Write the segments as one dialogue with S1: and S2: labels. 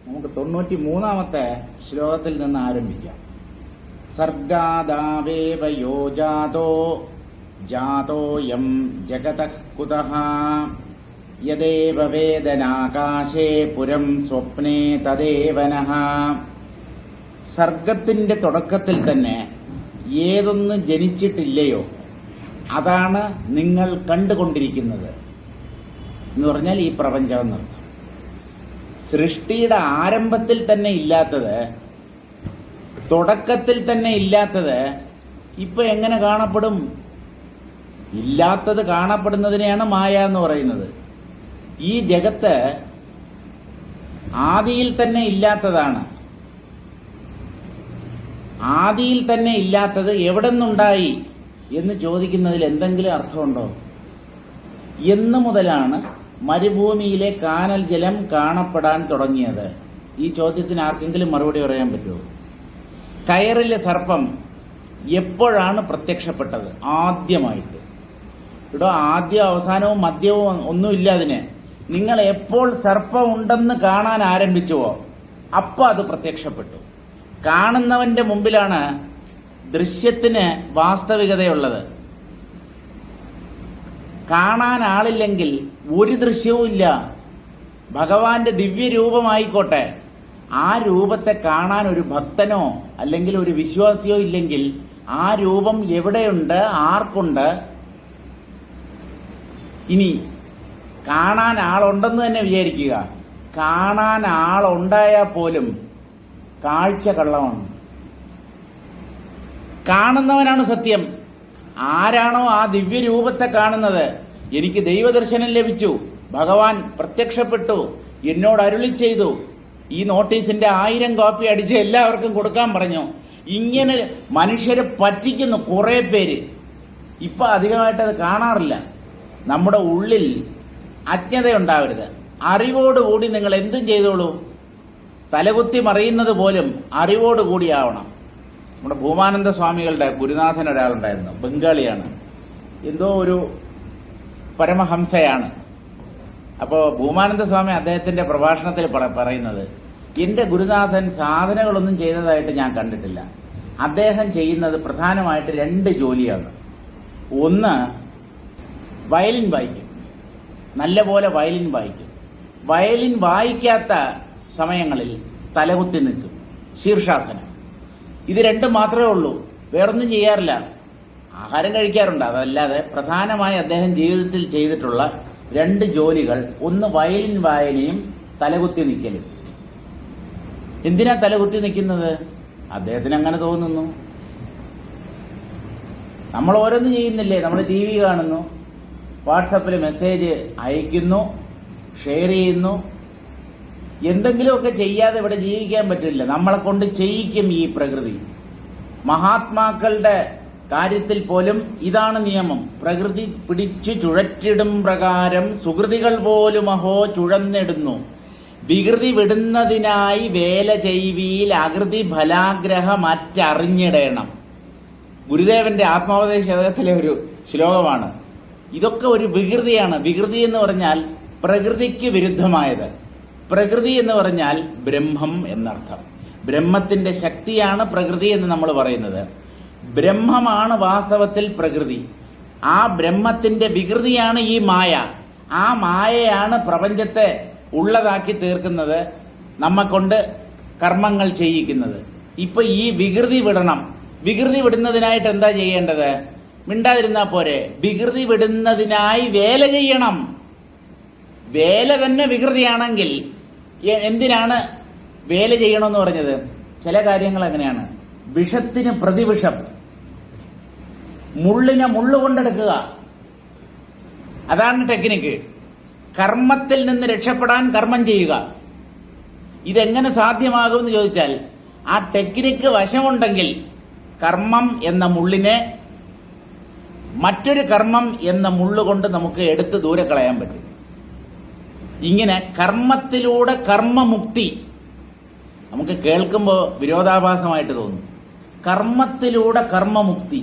S1: നമുക്ക് 93-ാമത്തെ ശ്ലോകത്തിൽ നിന്ന് ആരംഭിക്കാം. സർഗാദാവേവ യോ ജാതോ ജാതോയം ജഗതഃ കുതഃ യദേവ വേദനാകാശേ പുരം സ്വപ്നേ തദേവനഃ. സർഗത്തിന്റെ തുടക്കത്തിൽ തന്നെ ഏതൊന്ന് ജനിച്ചിട്ടില്ലയോ അതാണ് നിങ്ങൾ കണ്ടുകൊണ്ടിരിക്കുന്നത് എന്ന് പറഞ്ഞാൽ ഈ പ്രപഞ്ചം എന്നർത്ഥം. സൃഷ്ടിയുടെ ആരംഭത്തിൽ തന്നെ ഇല്ലാത്തത്, തുടക്കത്തിൽ തന്നെ ഇല്ലാത്തത് ഇപ്പൊ എങ്ങനെ കാണപ്പെടും? ഇല്ലാത്തത് കാണപ്പെടുന്നതിനെയാണ് മായ എന്ന് പറയുന്നത്. ഈ ജഗത്ത് ആദിയിൽ തന്നെ ഇല്ലാത്തതാണ്. ആദിയിൽ തന്നെ ഇല്ലാത്തത് എവിടെ നിന്നുണ്ടായി എന്ന് ചോദിക്കുന്നതിൽ എന്തെങ്കിലും അർത്ഥമുണ്ടോ? എന്ന് മുതലാണ് മരുഭൂമിയിലെ കാനൽ ജലം കാണപ്പെടാൻ തുടങ്ങിയത്? ഈ ചോദ്യത്തിന് ആർക്കെങ്കിലും മറുപടി പറയാൻ പറ്റുമോ? കയറിലെ സർപ്പം എപ്പോഴാണ് പ്രത്യക്ഷപ്പെട്ടത്? ആദ്യമായിട്ട്. ഇവിടെ ആദ്യ അവസാനവും മധ്യവും ഒന്നുമില്ല അതിന്. നിങ്ങൾ എപ്പോൾ സർപ്പം ഉണ്ടെന്ന് കാണാൻ ആരംഭിച്ചുവോ അപ്പൊ അത് പ്രത്യക്ഷപ്പെട്ടു. കാണുന്നവന്റെ മുമ്പിലാണ് ദൃശ്യത്തിന് വാസ്തവികതയുള്ളത്. കാണാൻ ആളില്ലെങ്കിൽ ഒരു ദൃശ്യവും ഇല്ല. ഭഗവാന്റെ ദിവ്യരൂപമായിക്കോട്ടെ, ആ രൂപത്തെ കാണാൻ ഒരു ഭക്തനോ അല്ലെങ്കിൽ ഒരു വിശ്വാസിയോ ഇല്ലെങ്കിൽ ആ രൂപം എവിടെയുണ്ട്, ആർക്കുണ്ട്? ഇനി കാണാൻ ആളുണ്ടെന്ന് തന്നെ വിചാരിക്കുക. കാണാൻ ആളുണ്ടായാൽ പോലും കാഴ്ച കള്ളമാണ്. കാണുന്നവനാണ് സത്യം. ആരാണോ ആ ദിവ്യരൂപത്തെ കാണുന്നത്, എനിക്ക് ദൈവദർശനം ലഭിച്ചു, ഭഗവാൻ പ്രത്യക്ഷപ്പെട്ടു, എന്നോട് അരുളി ചെയ്തു, ഈ നോട്ടീസിന്റെ 1000 കോപ്പി അടിച്ച് എല്ലാവർക്കും കൊടുക്കാൻ പറഞ്ഞു, ഇങ്ങനെ മനുഷ്യരെ പറ്റിക്കുന്നു കുറെ പേര്. ഇപ്പൊ അധികമായിട്ട് അത് കാണാറില്ല. നമ്മുടെ ഉള്ളിൽ അജ്ഞതയുണ്ടാവരുത്. അറിവോടുകൂടി നിങ്ങൾ എന്തും ചെയ്തോളൂ. തലകുത്തി മറിയുന്നത് പോലും അറിവോടുകൂടിയാവണം. നമ്മുടെ ഭൂമാനന്ദ സ്വാമികളുടെ ഗുരുനാഥൻ ഒരാളുണ്ടായിരുന്നു, ബംഗാളിയാണ്, എന്തോ ഒരു പരമഹംസയാണ്. അപ്പോൾ ഭൂമാനന്ദ സ്വാമി അദ്ദേഹത്തിന്റെ പ്രഭാഷണത്തിൽ പറയുന്നത്, എന്റെ ഗുരുനാഥൻ സാധനകളൊന്നും ചെയ്തതായിട്ട് ഞാൻ കണ്ടിട്ടില്ല. അദ്ദേഹം ചെയ്യുന്നത് പ്രധാനമായിട്ട് 2 ജോലിയാണ്. ഒന്ന്, വയലിൻ വായിക്കും, നല്ല പോലെ വയലിൻ വായിക്കും. വയലിൻ വായിക്കാത്ത സമയങ്ങളിൽ തലകുത്തി നിൽക്കും, ശീർഷാസനം. ഇത് 2 മാത്രമേ ഉള്ളൂ, വേറൊന്നും ചെയ്യാറില്ല. ആഹാരം കഴിക്കാറുണ്ട്, അതല്ലാതെ പ്രധാനമായി അദ്ദേഹം ജീവിതത്തിൽ ചെയ്തിട്ടുള്ള 2 ജോലികൾ, ഒന്ന് വയലിൻ വായനയും തലകുത്തി നിൽക്കലും. എന്തിനാ തലകുത്തി നിൽക്കുന്നത്? അദ്ദേഹത്തിന് അങ്ങനെ തോന്നുന്നു. നമ്മൾ ഓരോന്നും ചെയ്യുന്നില്ലേ? നമ്മൾ TV കാണുന്നു, വാട്സപ്പിൽ മെസ്സേജ് അയക്കുന്നു, ഷെയർ ചെയ്യുന്നു. എന്തെങ്കിലുമൊക്കെ ചെയ്യാതെ ഇവിടെ ജീവിക്കാൻ പറ്റില്ല. നമ്മളെ കൊണ്ട് ചെയ്യിക്കും ഈ പ്രകൃതി. മഹാത്മാക്കളുടെ കാര്യത്തിൽ പോലും ഇതാണ് നിയമം. പ്രകൃതി പിടിച്ചു ചുഴറ്റിടും പ്രകാരം സുകൃതികൾ പോലും അഹോ ചുഴന്നിടുന്നു. വികൃതി വിടുന്നതിനായി വേല ചെയ്വീൽ അകൃതി ഫലാഗ്രഹമറ്ററിഞ്ഞിടേണം. ഗുരുദേവന്റെ ആത്മോപദേശത്തിലെ ഒരു ശ്ലോകമാണ്. ഇതൊക്കെ ഒരു വികൃതിയാണ്. വികൃതി എന്ന് പറഞ്ഞാൽ പ്രകൃതിക്ക് വിരുദ്ധമായത്. പ്രകൃതി എന്ന് പറഞ്ഞാൽ ബ്രഹ്മം എന്നർത്ഥം. ബ്രഹ്മത്തിന്റെ ശക്തിയാണ് പ്രകൃതി എന്ന് നമ്മൾ പറയുന്നത്. ബ്രഹ്മമാണ് വാസ്തവത്തിൽ പ്രകൃതി. ആ ബ്രഹ്മത്തിന്റെ വികൃതിയാണ് ഈ മായ. ആ മായയാണ് പ്രപഞ്ചത്തെ ഉള്ളതാക്കി തീർക്കുന്നത്, നമ്മെ കൊണ്ട് കർമ്മങ്ങൾ ചെയ്യിക്കുന്നത്. ഇപ്പൊ ഈ വികൃതി വിടണം. വികൃതി വിടുന്നതിനായിട്ട് എന്താ ചെയ്യേണ്ടത്? മിണ്ടാതിരുന്നാ പോരെ. വികൃതി വിടുന്നതിനായി വേല ചെയ്യണം. വേല തന്നെ വികൃതിയാണെങ്കിൽ എന്തിനാണ് വേല ചെയ്യണമെന്ന് പറഞ്ഞത്? ചില കാര്യങ്ങൾ എങ്ങനെയാണ്? വിഷത്തിന് പ്രതിവിഷം, മുള്ളിനെ മുള്ളുകൊണ്ടെടുക്കുക, അതാണ് ടെക്നിക്ക്. കർമ്മത്തിൽ നിന്ന് രക്ഷപ്പെടാൻ കർമ്മം ചെയ്യുക. ഇതെങ്ങനെ സാധ്യമാകുമെന്ന് ചോദിച്ചാൽ, ആ ടെക്നിക്ക് വശമുണ്ടെങ്കിൽ കർമ്മം എന്ന മുള്ളിനെ മറ്റൊരു കർമ്മം എന്ന മുള്ളുകൊണ്ട് നമുക്ക് എടുത്ത് ദൂരെ കളയാൻ പറ്റും. ഇങ്ങനെ കർമ്മത്തിലൂടെ കർമ്മമുക്തി നമുക്ക് കേൾക്കുമ്പോൾ വിരോധാഭാസമായിട്ട് തോന്നും. കർമ്മത്തിലൂടെ കർമ്മമുക്തി.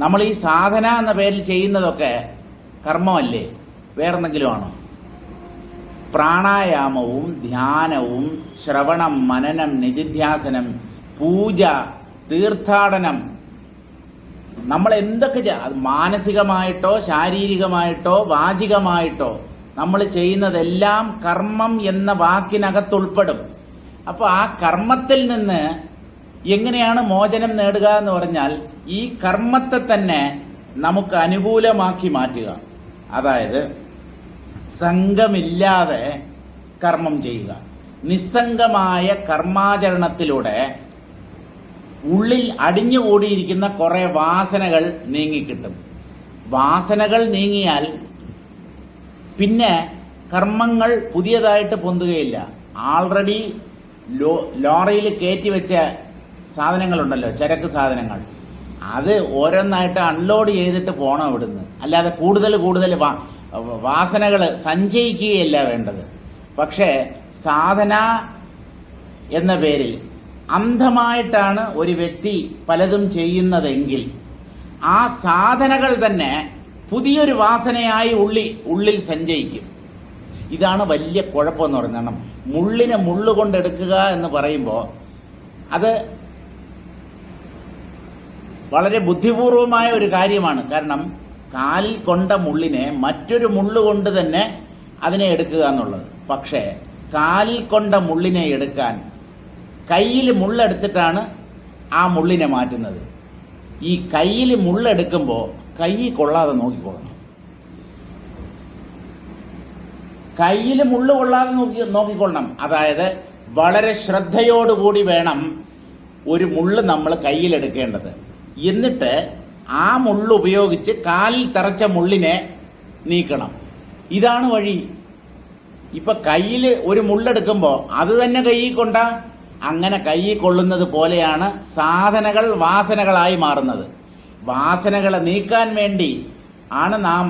S1: നമ്മൾ ഈ സാധന എന്ന പേരിൽ ചെയ്യുന്നതൊക്കെ കർമ്മമല്ലേ? വേറെന്തെങ്കിലും ആണോ? പ്രാണായാമവും ധ്യാനവും ശ്രവണം, മനനം, നിധിധ്യാസനം, പൂജ, തീർത്ഥാടനം, നമ്മൾ എന്തൊക്കെ അത് മാനസികമായിട്ടോ ശാരീരികമായിട്ടോ വാചികമായിട്ടോ നമ്മൾ ചെയ്യുന്നതെല്ലാം കർമ്മം എന്ന വാക്കിനകത്തുൾപ്പെടും. അപ്പോൾ ആ കർമ്മത്തിൽ നിന്ന് എങ്ങനെയാണ് മോചനം നേടുക എന്ന് പറഞ്ഞാൽ ഈ കർമ്മത്തെ തന്നെ നമുക്ക് അനുകൂലമാക്കി മാറ്റുക. അതായത് സംഘമില്ലാതെ കർമ്മം ചെയ്യുക. നിസ്സംഗമായ കർമാചരണത്തിലൂടെ ഉള്ളിൽ അടിഞ്ഞുകൂടിയിരിക്കുന്ന കുറെ വാസനകൾ നീങ്ങിക്കിട്ടും. വാസനകൾ നീങ്ങിയാൽ പിന്നെ കർമ്മങ്ങൾ പുതിയതായിട്ട് പൊന്തുകയില്ല. ആൾറെഡി ലോറിയിൽ കയറ്റി വെച്ച സാധനങ്ങളുണ്ടല്ലോ, ചരക്ക് സാധനങ്ങൾ, അത് ഓരോന്നായിട്ട് അൺലോഡ് ചെയ്തിട്ട് പോകണം ഇവിടുന്ന്. അല്ലാതെ കൂടുതൽ വാസനകൾ സഞ്ചയിക്കുകയല്ല വേണ്ടത്. പക്ഷേ സാധന എന്ന പേരിൽ അന്ധമായിട്ടാണ് ഒരു വ്യക്തി പലതും ചെയ്യുന്നതെങ്കിൽ ആ സാധനകൾ തന്നെ പുതിയൊരു വാസനയായി ഉള്ളിൽ സഞ്ചയിക്കും. ഇതാണ് വലിയ കുഴപ്പമെന്ന് പറയുന്നത്. കാരണം മുള്ളിനെ മുള്ളുകൊണ്ടെടുക്കുക എന്ന് പറയുമ്പോൾ അത് വളരെ ബുദ്ധിപൂർവമായ ഒരു കാര്യമാണ്. കാരണം കാലിൽ കൊണ്ട മുള്ളിനെ മറ്റൊരു മുള്ളുകൊണ്ട് തന്നെ അതിനെ എടുക്കുക എന്നുള്ളത്. പക്ഷേ കാലിൽ കൊണ്ട മുള്ളിനെ എടുക്കാൻ കയ്യിൽ മുള്ളെടുത്തിട്ടാണ് ആ മുള്ളിനെ മാറ്റുന്നത്. ഈ കയ്യിൽ മുള്ളെടുക്കുമ്പോൾ കൈ കൊള്ളാതെ നോക്കിക്കൊള്ളണം. കയ്യിൽ മുള്ളു കൊള്ളാതെ നോക്കിക്കൊള്ളണം. അതായത് വളരെ ശ്രദ്ധയോടുകൂടി വേണം ഒരു മുള്ള് നമ്മൾ കയ്യിലെടുക്കേണ്ടത്. എന്നിട്ട് ആ മുള്ളു ഉപയോഗിച്ച് കാലിൽ തറച്ച മുള്ളിനെ നീക്കണം. ഇതാണ് വഴി. ഇപ്പൊ കയ്യിൽ ഒരു മുള്ളെടുക്കുമ്പോൾ അത് തന്നെ കയ്യിൽ കൊണ്ട അങ്ങനെ കയ്യിൽ കൊള്ളുന്നത് പോലെയാണ് സാധനകൾ വാസനകളായി മാറുന്നത്. വാസനകളെ നീക്കാൻ വേണ്ടി ആണ് നാം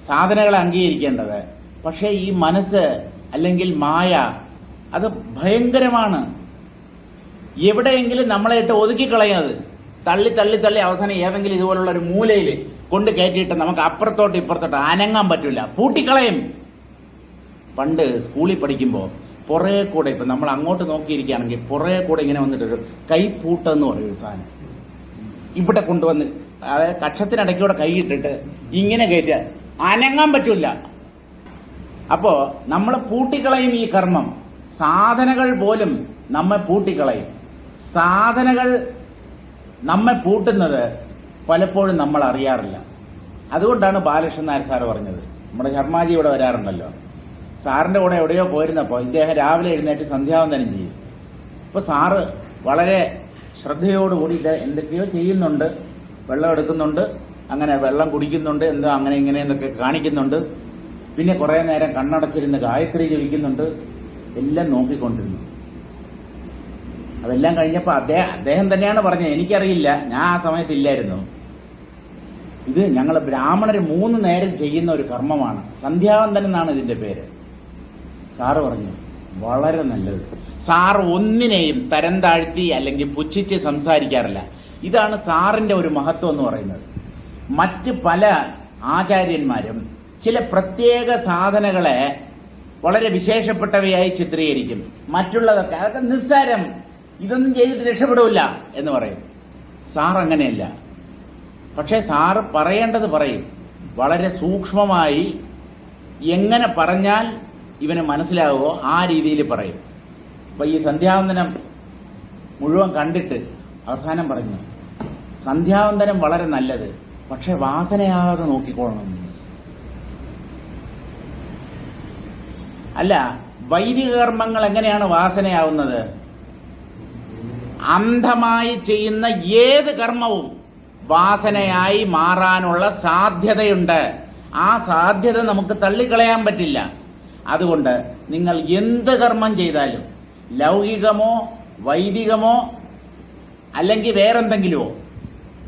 S1: സാധനങ്ങളെ അംഗീകരിക്കേണ്ടത്. പക്ഷേ ഈ മനസ്സ് അല്ലെങ്കിൽ മായ അത് ഭയങ്കരമാണ്. എവിടെയെങ്കിലും നമ്മളെ ഇട്ട് ഒതുക്കിക്കളയുന്നത്, തള്ളി തള്ളി തള്ളി അവസാനം ഏതെങ്കിലും ഇതുപോലുള്ള ഒരു മൂലയിൽ കൊണ്ട് കയറ്റിയിട്ട് നമുക്ക് അപ്പുറത്തോട്ട് ഇപ്പുറത്തോട്ട് അനങ്ങാൻ പറ്റില്ല, പൂട്ടിക്കളയും. പണ്ട് സ്കൂളിൽ പഠിക്കുമ്പോൾ പുറകെ കൂടെ ഇപ്പം നമ്മൾ അങ്ങോട്ട് നോക്കിയിരിക്കുകയാണെങ്കിൽ പുറകെ കൂടെ ഇങ്ങനെ വന്നിട്ടൊരു കൈപ്പൂട്ടെന്ന് പറയും സാധനം ഇവിടെ കൊണ്ടുവന്ന്, അതായത് കക്ഷത്തിനിടയ്ക്കൂടെ കൈയിട്ടിട്ട് ഇങ്ങനെ കയറ്റുക, അനങ്ങാൻ പറ്റില്ല. അപ്പോ നമ്മൾ പൂട്ടിക്കളയും ഈ കർമ്മം. സാധനകൾ പോലും നമ്മെ പൂട്ടിക്കളയും. സാധനകൾ നമ്മെ പൂട്ടുന്നത് പലപ്പോഴും നമ്മൾ അറിയാറില്ല. അതുകൊണ്ടാണ് ബാലകൃഷ്ണൻ നായർ സാറ് പറഞ്ഞത്. നമ്മുടെ ശർമാജി ഇവിടെ വരാറുണ്ടല്ലോ, സാറിന്റെ കൂടെ എവിടെയോ പോയിരുന്നപ്പോൾ ഇദ്ദേഹം രാവിലെ എഴുന്നേറ്റ് സന്ധ്യാവന്തനം ചെയ്യും. അപ്പോൾ സാറ് വളരെ ശ്രദ്ധയോടുകൂടി ഇത് എന്തൊക്കെയോ ചെയ്യുന്നുണ്ട്, വെള്ളം എടുക്കുന്നുണ്ട്, അങ്ങനെ വെള്ളം കുടിക്കുന്നുണ്ട്, എന്തോ അങ്ങനെ ഇങ്ങനെ എന്നൊക്കെ കാണിക്കുന്നുണ്ട്. പിന്നെ കുറേ നേരം കണ്ണടച്ചിരുന്ന് ഗായത്രി ജപിക്കുന്നുണ്ട്. എല്ലാം നോക്കിക്കൊണ്ടിരുന്നു. അതെല്ലാം കഴിഞ്ഞപ്പോൾ അദ്ദേഹം തന്നെയാണ് പറഞ്ഞത്, എനിക്കറിയില്ല, ഞാൻ ആ സമയത്ത് ഇല്ലായിരുന്നു. ഇത് ഞങ്ങൾ ബ്രാഹ്മണർ 3 നേരം ചെയ്യുന്ന ഒരു കർമ്മമാണ്, സന്ധ്യാവന്തനം എന്നാണ് ഇതിന്റെ പേര്. സാറ് പറഞ്ഞു വളരെ നല്ലത്. സാറ് ഒന്നിനെയും തരം താഴ്ത്തി അല്ലെങ്കിൽ പുച്ഛിച്ച് സംസാരിക്കാറില്ല. ഇതാണ് സാറിന്റെ ഒരു മഹത്വം എന്ന് പറയുന്നത്. മറ്റ് പല ആചാര്യന്മാരും ചില പ്രത്യേക സാധനകളെ വളരെ വിശേഷപ്പെട്ടവയായി ചിത്രീകരിക്കും. മറ്റുള്ളതൊക്കെ അതൊക്കെ നിസ്സാരം, ഇതൊന്നും ചെയ്തിട്ട് രക്ഷപ്പെടില്ല എന്ന് പറയും. സാർ അങ്ങനെയല്ല. പക്ഷെ സാറ് പറയേണ്ടത് പറയും. വളരെ സൂക്ഷ്മമായി എങ്ങനെ പറഞ്ഞാൽ ഇവന് മനസ്സിലാവുമോ ആ രീതിയിൽ പറയും. അപ്പൊ ഈ സന്ധ്യാവന്തനം മുഴുവൻ കണ്ടിട്ട് അവസാനം പറഞ്ഞു, സന്ധ്യാവന്തനം വളരെ നല്ലത്, പക്ഷെ വാസനയാകാതെ നോക്കിക്കൊള്ളണം. അല്ല, വൈദിക കർമ്മങ്ങൾ എങ്ങനെയാണ് വാസനയാവുന്നത്? അന്ധമായി ചെയ്യുന്ന ഏത് കർമ്മവും വാസനയായി മാറാനുള്ള സാധ്യതയുണ്ട്. ആ സാധ്യത നമുക്ക് തള്ളിക്കളയാൻ പറ്റില്ല. അതുകൊണ്ട് നിങ്ങൾ എന്ത് കർമ്മം ചെയ്താലും, ലൗകികമോ വൈദികമോ അല്ലെങ്കിൽ വേറെന്തെങ്കിലുമോ,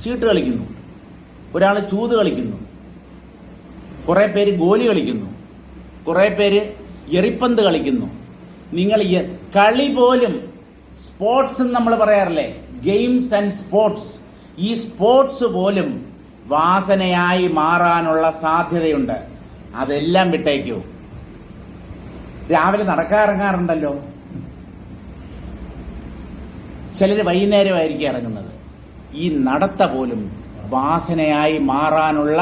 S1: ചീട്ട് കളിക്കുന്നു, ഒരാൾ ചൂത് കളിക്കുന്നു, കുറെ പേര് ഗോലി കളിക്കുന്നു, കുറെ പേര് എറിപ്പന്ത് കളിക്കുന്നു. നിങ്ങൾ കളി പോലും, സ്പോർട്സ് നമ്മൾ പറയാറില്ലേ, ഗെയിംസ് ആൻഡ് സ്പോർട്സ്, ഈ സ്പോർട്സ് പോലും വാസനയായി മാറാനുള്ള സാധ്യതയുണ്ട്. അതെല്ലാം വിട്ടേക്കൂ. രാവിലെ നടക്കാറിറങ്ങാറുണ്ടല്ലോ. ചിലർ വൈകുന്നേരമായിരിക്കും ഇറങ്ങുന്നത്. ഈ നടത്ത പോലും വാസനയായി മാറാനുള്ള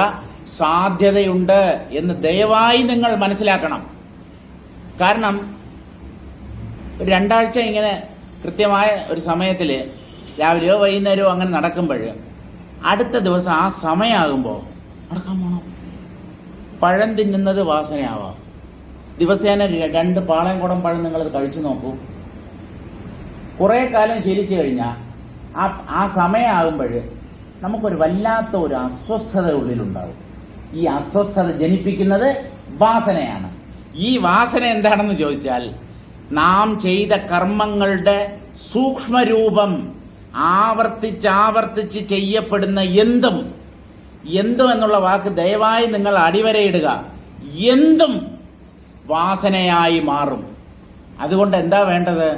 S1: സാധ്യതയുണ്ട് എന്ന് ദയവായി നിങ്ങൾ മനസ്സിലാക്കണം. കാരണം 2 ആഴ്ച ഇങ്ങനെ കൃത്യമായ ഒരു സമയത്തിൽ രാവിലെയോ വൈകുന്നേരമോ അങ്ങനെ നടക്കുമ്പോൾ അടുത്ത ദിവസം ആ സമയമാകുമ്പോൾ നടക്കാൻ പോകണം. പഴം തിന്നുന്നത് വാസനയാവാം. ദിവസേന 2 പാളയംകുടം പഴം നിങ്ങളത് കഴിച്ചു നോക്കൂ. കുറേ കാലം ശീലിച്ചു കഴിഞ്ഞാൽ ആ സമയമാകുമ്പോൾ നമുക്കൊരു വല്ലാത്ത ഒരു അസ്വസ്ഥത ഉള്ളിലുണ്ടാവും. ഈ അസ്വസ്ഥത ജനിപ്പിക്കുന്നത് വാസനയാണ്. ഈ വാസന എന്താണെന്ന് ചോദിച്ചാൽ നാം ചെയ്ത കർമ്മങ്ങളുടെ സൂക്ഷ്മരൂപം ആവർത്തിച്ച് ചെയ്യപ്പെടുന്ന എന്തും എന്നുള്ള വാക്ക് ദയവായി നിങ്ങൾ അടിവരയിടുക. എന്തും വാസനയായി മാറും. അതുകൊണ്ട് എന്താ വേണ്ടത്?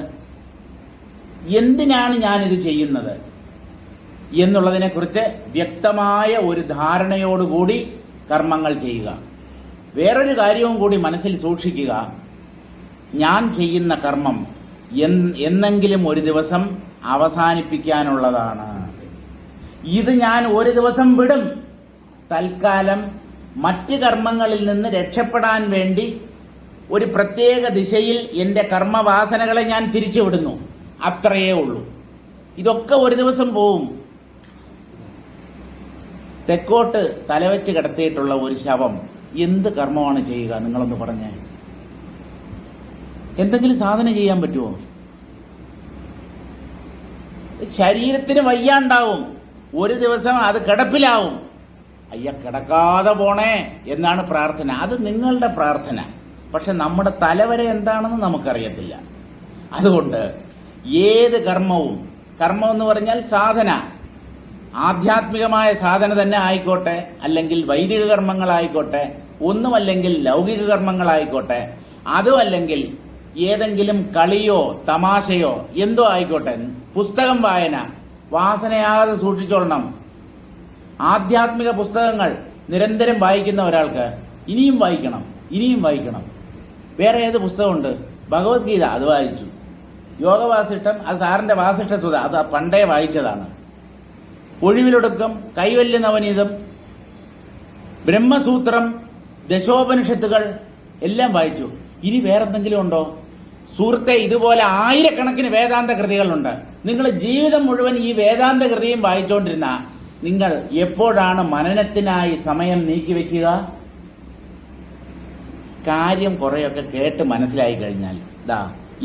S1: എന്തിനാണ് ഞാനിത് ചെയ്യുന്നത് എന്നുള്ളതിനെക്കുറിച്ച് വ്യക്തമായ ഒരു ധാരണയോടുകൂടി കർമ്മങ്ങൾ ചെയ്യുക. വേറൊരു കാര്യവും കൂടി മനസ്സിൽ സൂക്ഷിക്കുക. ഞാൻ ചെയ്യുന്ന കർമ്മം എന്നെങ്കിലും ഒരു ദിവസം അവസാനിപ്പിക്കാനുള്ളതാണ്. ഇത് ഞാൻ ഒരു ദിവസം വിടും. തൽക്കാലം മറ്റ് കർമ്മങ്ങളിൽ നിന്ന് രക്ഷപ്പെടാൻ വേണ്ടി ഒരു പ്രത്യേക ദിശയിൽ എൻ്റെ കർമ്മവാസനകളെ ഞാൻ തിരിച്ചുവിടുന്നു. അത്രയേ ഉള്ളൂ. ഇതൊക്കെ ഒരു ദിവസം പോവും. തെക്കോട്ട് തലവെച്ച് കിടത്തിയിട്ടുള്ള ഒരു ശവം എന്ത് കർമ്മമാണ് ചെയ്യുക? നിങ്ങളൊന്ന് പറഞ്ഞേ. എന്തെങ്കിലും സാധന ചെയ്യാൻ പറ്റുമോ? ശരീരത്തിന് വയ്യാണ്ടാവും. ഒരു ദിവസം അത് കിടപ്പിലാവും. അയ്യ, കിടക്കാതെ പോണേ എന്നാണ് പ്രാർത്ഥന. അത് നിങ്ങളുടെ പ്രാർത്ഥന. പക്ഷെ നമ്മുടെ തലവരെ എന്താണെന്ന് നമുക്കറിയത്തില്ല. അതുകൊണ്ട് ഏത് കർമ്മവും, കർമ്മം എന്ന് പറഞ്ഞാൽ സാധന, ആധ്യാത്മികമായ സാധന തന്നെ ആയിക്കോട്ടെ, അല്ലെങ്കിൽ വൈദിക കർമ്മങ്ങളായിക്കോട്ടെ, ഒന്നുമല്ലെങ്കിൽ ലൗകിക കർമ്മങ്ങളായിക്കോട്ടെ, അതുമല്ലെങ്കിൽ ഏതെങ്കിലും കളിയോ തമാശയോ എന്തോ ആയിക്കോട്ടെ, പുസ്തകം വായന വാസനയാകാതെ സൂക്ഷിച്ചോളണം. ആധ്യാത്മിക പുസ്തകങ്ങൾ നിരന്തരം വായിക്കുന്ന ഒരാൾക്ക് ഇനിയും വായിക്കണം. വേറെ ഏത് പുസ്തകമുണ്ട്? ഭഗവത്ഗീത, അത് വായിച്ചു. യോഗവാസിഷ്ടം, അത് സാറിന്റെ വാസിഷ്ഠസുധ, അത് പണ്ടേ വായിച്ചതാണ്. ഒഴിവിലൊടുക്കം, കൈവല്യ നവനീതം, ബ്രഹ്മസൂത്രം, ദശോപനിഷത്തുകൾ എല്ലാം വായിച്ചു. ഇനി വേറെന്തെങ്കിലും ഉണ്ടോ? സുഹൃത്തെ, ഇതുപോലെ ആയിരക്കണക്കിന് വേദാന്ത കൃതികളുണ്ട്. നിങ്ങൾ ജീവിതം മുഴുവൻ ഈ വേദാന്ത കൃതിയും വായിച്ചുകൊണ്ടിരുന്ന നിങ്ങൾ എപ്പോഴാണ് മനനത്തിനായി സമയം നീക്കിവെക്കുക? കാര്യം കുറെയൊക്കെ കേട്ട് മനസ്സിലായി കഴിഞ്ഞാൽ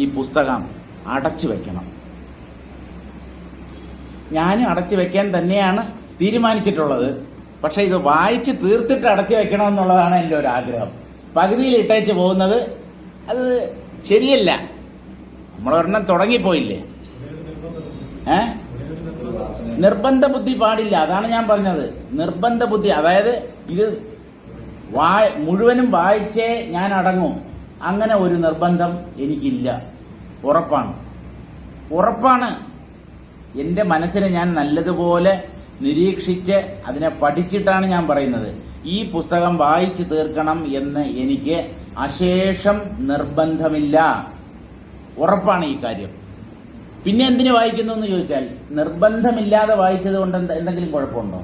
S1: ഈ പുസ്തകം അടച്ചു വെക്കണം. ഞാനും അടച്ചു വെക്കാൻ തന്നെയാണ് തീരുമാനിച്ചിട്ടുള്ളത്. പക്ഷെ ഇത് വായിച്ച് തീർത്തിട്ട് അടച്ചു വെക്കണമെന്നുള്ളതാണ് എൻ്റെ ഒരു ആഗ്രഹം. പകുതിയിൽ ഇട്ടേച്ച് പോകുന്നത് അത് ശരിയല്ല. നമ്മളൊരെണ്ണം തുടങ്ങിപ്പോയില്ലേ. നിർബന്ധ ബുദ്ധി പാടില്ല. അതാണ് ഞാൻ പറഞ്ഞത്. നിർബന്ധ ബുദ്ധി, അതായത് ഇത് മുഴുവനും വായിച്ചേ ഞാൻ അടങ്ങും, അങ്ങനെ ഒരു നിർബന്ധം എനിക്കില്ല. ഉറപ്പാണ്. എൻ്റെ മനസ്സിനെ ഞാൻ നല്ലതുപോലെ നിരീക്ഷിച്ച് അതിനെ പഠിച്ചിട്ടാണ് ഞാൻ പറയുന്നത്. ഈ പുസ്തകം വായിച്ചു തീർക്കണം എന്ന് എനിക്ക് അശേഷം നിർബന്ധമില്ല. ഉറപ്പാണ് ഈ കാര്യം. പിന്നെ എന്തിനു വായിക്കുന്നു എന്ന് ചോദിച്ചാൽ, നിർബന്ധമില്ലാതെ വായിച്ചത് കൊണ്ട് എന്തെങ്കിലും കുഴപ്പമുണ്ടോ?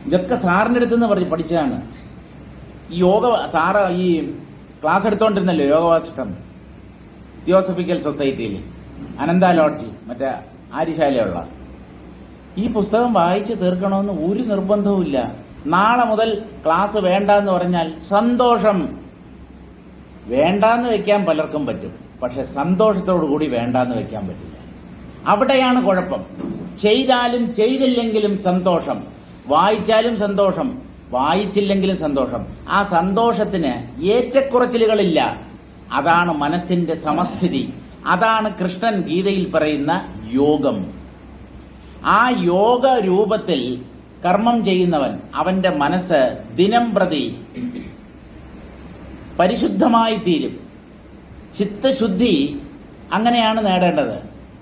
S1: ഇതൊക്കെ സാറിൻ്റെ അടുത്തുനിന്ന് പഠിച്ചതാണ്. ഈ സാറ് ഈ ക്ലാസ് എടുത്തോണ്ടിരുന്നല്ലോ, യോഗവാസിഷ്ടം, തിയോസഫിക്കൽ സൊസൈറ്റിയിൽ, അനന്ത ലോഡ്ജ്, മറ്റേ ആര്യശാലയുള്ള. ഈ പുസ്തകം വായിച്ച് തീർക്കണമെന്ന് ഒരു നിർബന്ധവുമില്ല. നാളെ മുതൽ ക്ലാസ് വേണ്ടെന്ന് പറഞ്ഞാൽ സന്തോഷം. വേണ്ടാന്ന് വെക്കാൻ പലർക്കും പറ്റും, പക്ഷെ സന്തോഷത്തോടു കൂടി വേണ്ടാന്ന് വെക്കാൻ പറ്റില്ല. അവിടെയാണ് കുഴപ്പം. ചെയ്താലും ചെയ്തില്ലെങ്കിലും സന്തോഷം, വായിച്ചാലും സന്തോഷം, വായിച്ചില്ലെങ്കിലും സന്തോഷം. ആ സന്തോഷത്തിന് ഏറ്റക്കുറച്ചിലുകളില്ല. അതാണ് മനസ്സിന്റെ സമസ്ഥിതി. അതാണ് കൃഷ്ണൻ ഗീതയിൽ പറയുന്ന യോഗം. ആ യോഗ രൂപത്തിൽ കർമ്മം ചെയ്യുന്നവൻ, അവന്റെ മനസ്സ് ദിനം പ്രതി പരിശുദ്ധമായി തീരും. ചിത്തശുദ്ധി അങ്ങനെയാണ് നേടേണ്ടത്.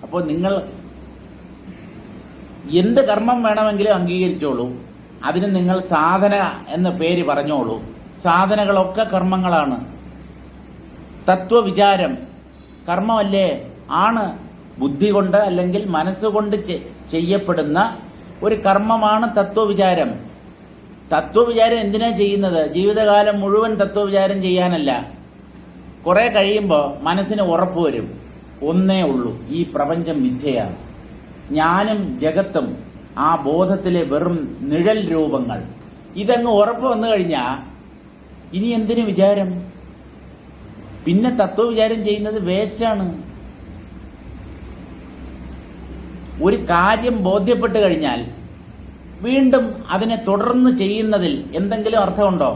S1: അപ്പോൾ നിങ്ങൾ എന്ത് കർമ്മം വേണമെങ്കിലും അംഗീകരിച്ചോളൂ. അതിന് നിങ്ങൾ സാധന എന്ന പേര് പറഞ്ഞോളൂ. സാധനകളൊക്കെ കർമ്മങ്ങളാണ്. തത്വവിചാരം കർമ്മമല്ലേ? ആണ്. ബുദ്ധി കൊണ്ട് അല്ലെങ്കിൽ മനസ്സുകൊണ്ട് ചെയ്യപ്പെടുന്ന ഒരു കർമ്മമാണ് തത്വവിചാരം. തത്വവിചാരം എന്തിനാ ചെയ്യുന്നത്? ജീവിതകാലം മുഴുവൻ തത്വവിചാരം ചെയ്യാനല്ല. കുറെ കഴിയുമ്പോൾ മനസ്സിന് ഉറപ്പ് വരും, ഒന്നേ ഉള്ളൂ, ഈ പ്രപഞ്ചം മിഥ്യയാണ്, ഞാനും ജഗത്തും ആ ബോധത്തിലെ വെറും നിഴൽ രൂപങ്ങൾ. ഇതങ്ങ് ഉറപ്പ് വന്നു കഴിഞ്ഞാൽ ഇനി എന്തിനു വിചാരം? പിന്നെ തത്വവിചാരം ചെയ്യുന്നത് വേസ്റ്റാണ്. ഒരു കാര്യം ബോധ്യപ്പെട്ട് കഴിഞ്ഞാൽ വീണ്ടും അതിനെ തുടർന്ന് ചെയ്യുന്നതിൽ എന്തെങ്കിലും അർത്ഥമുണ്ടോ?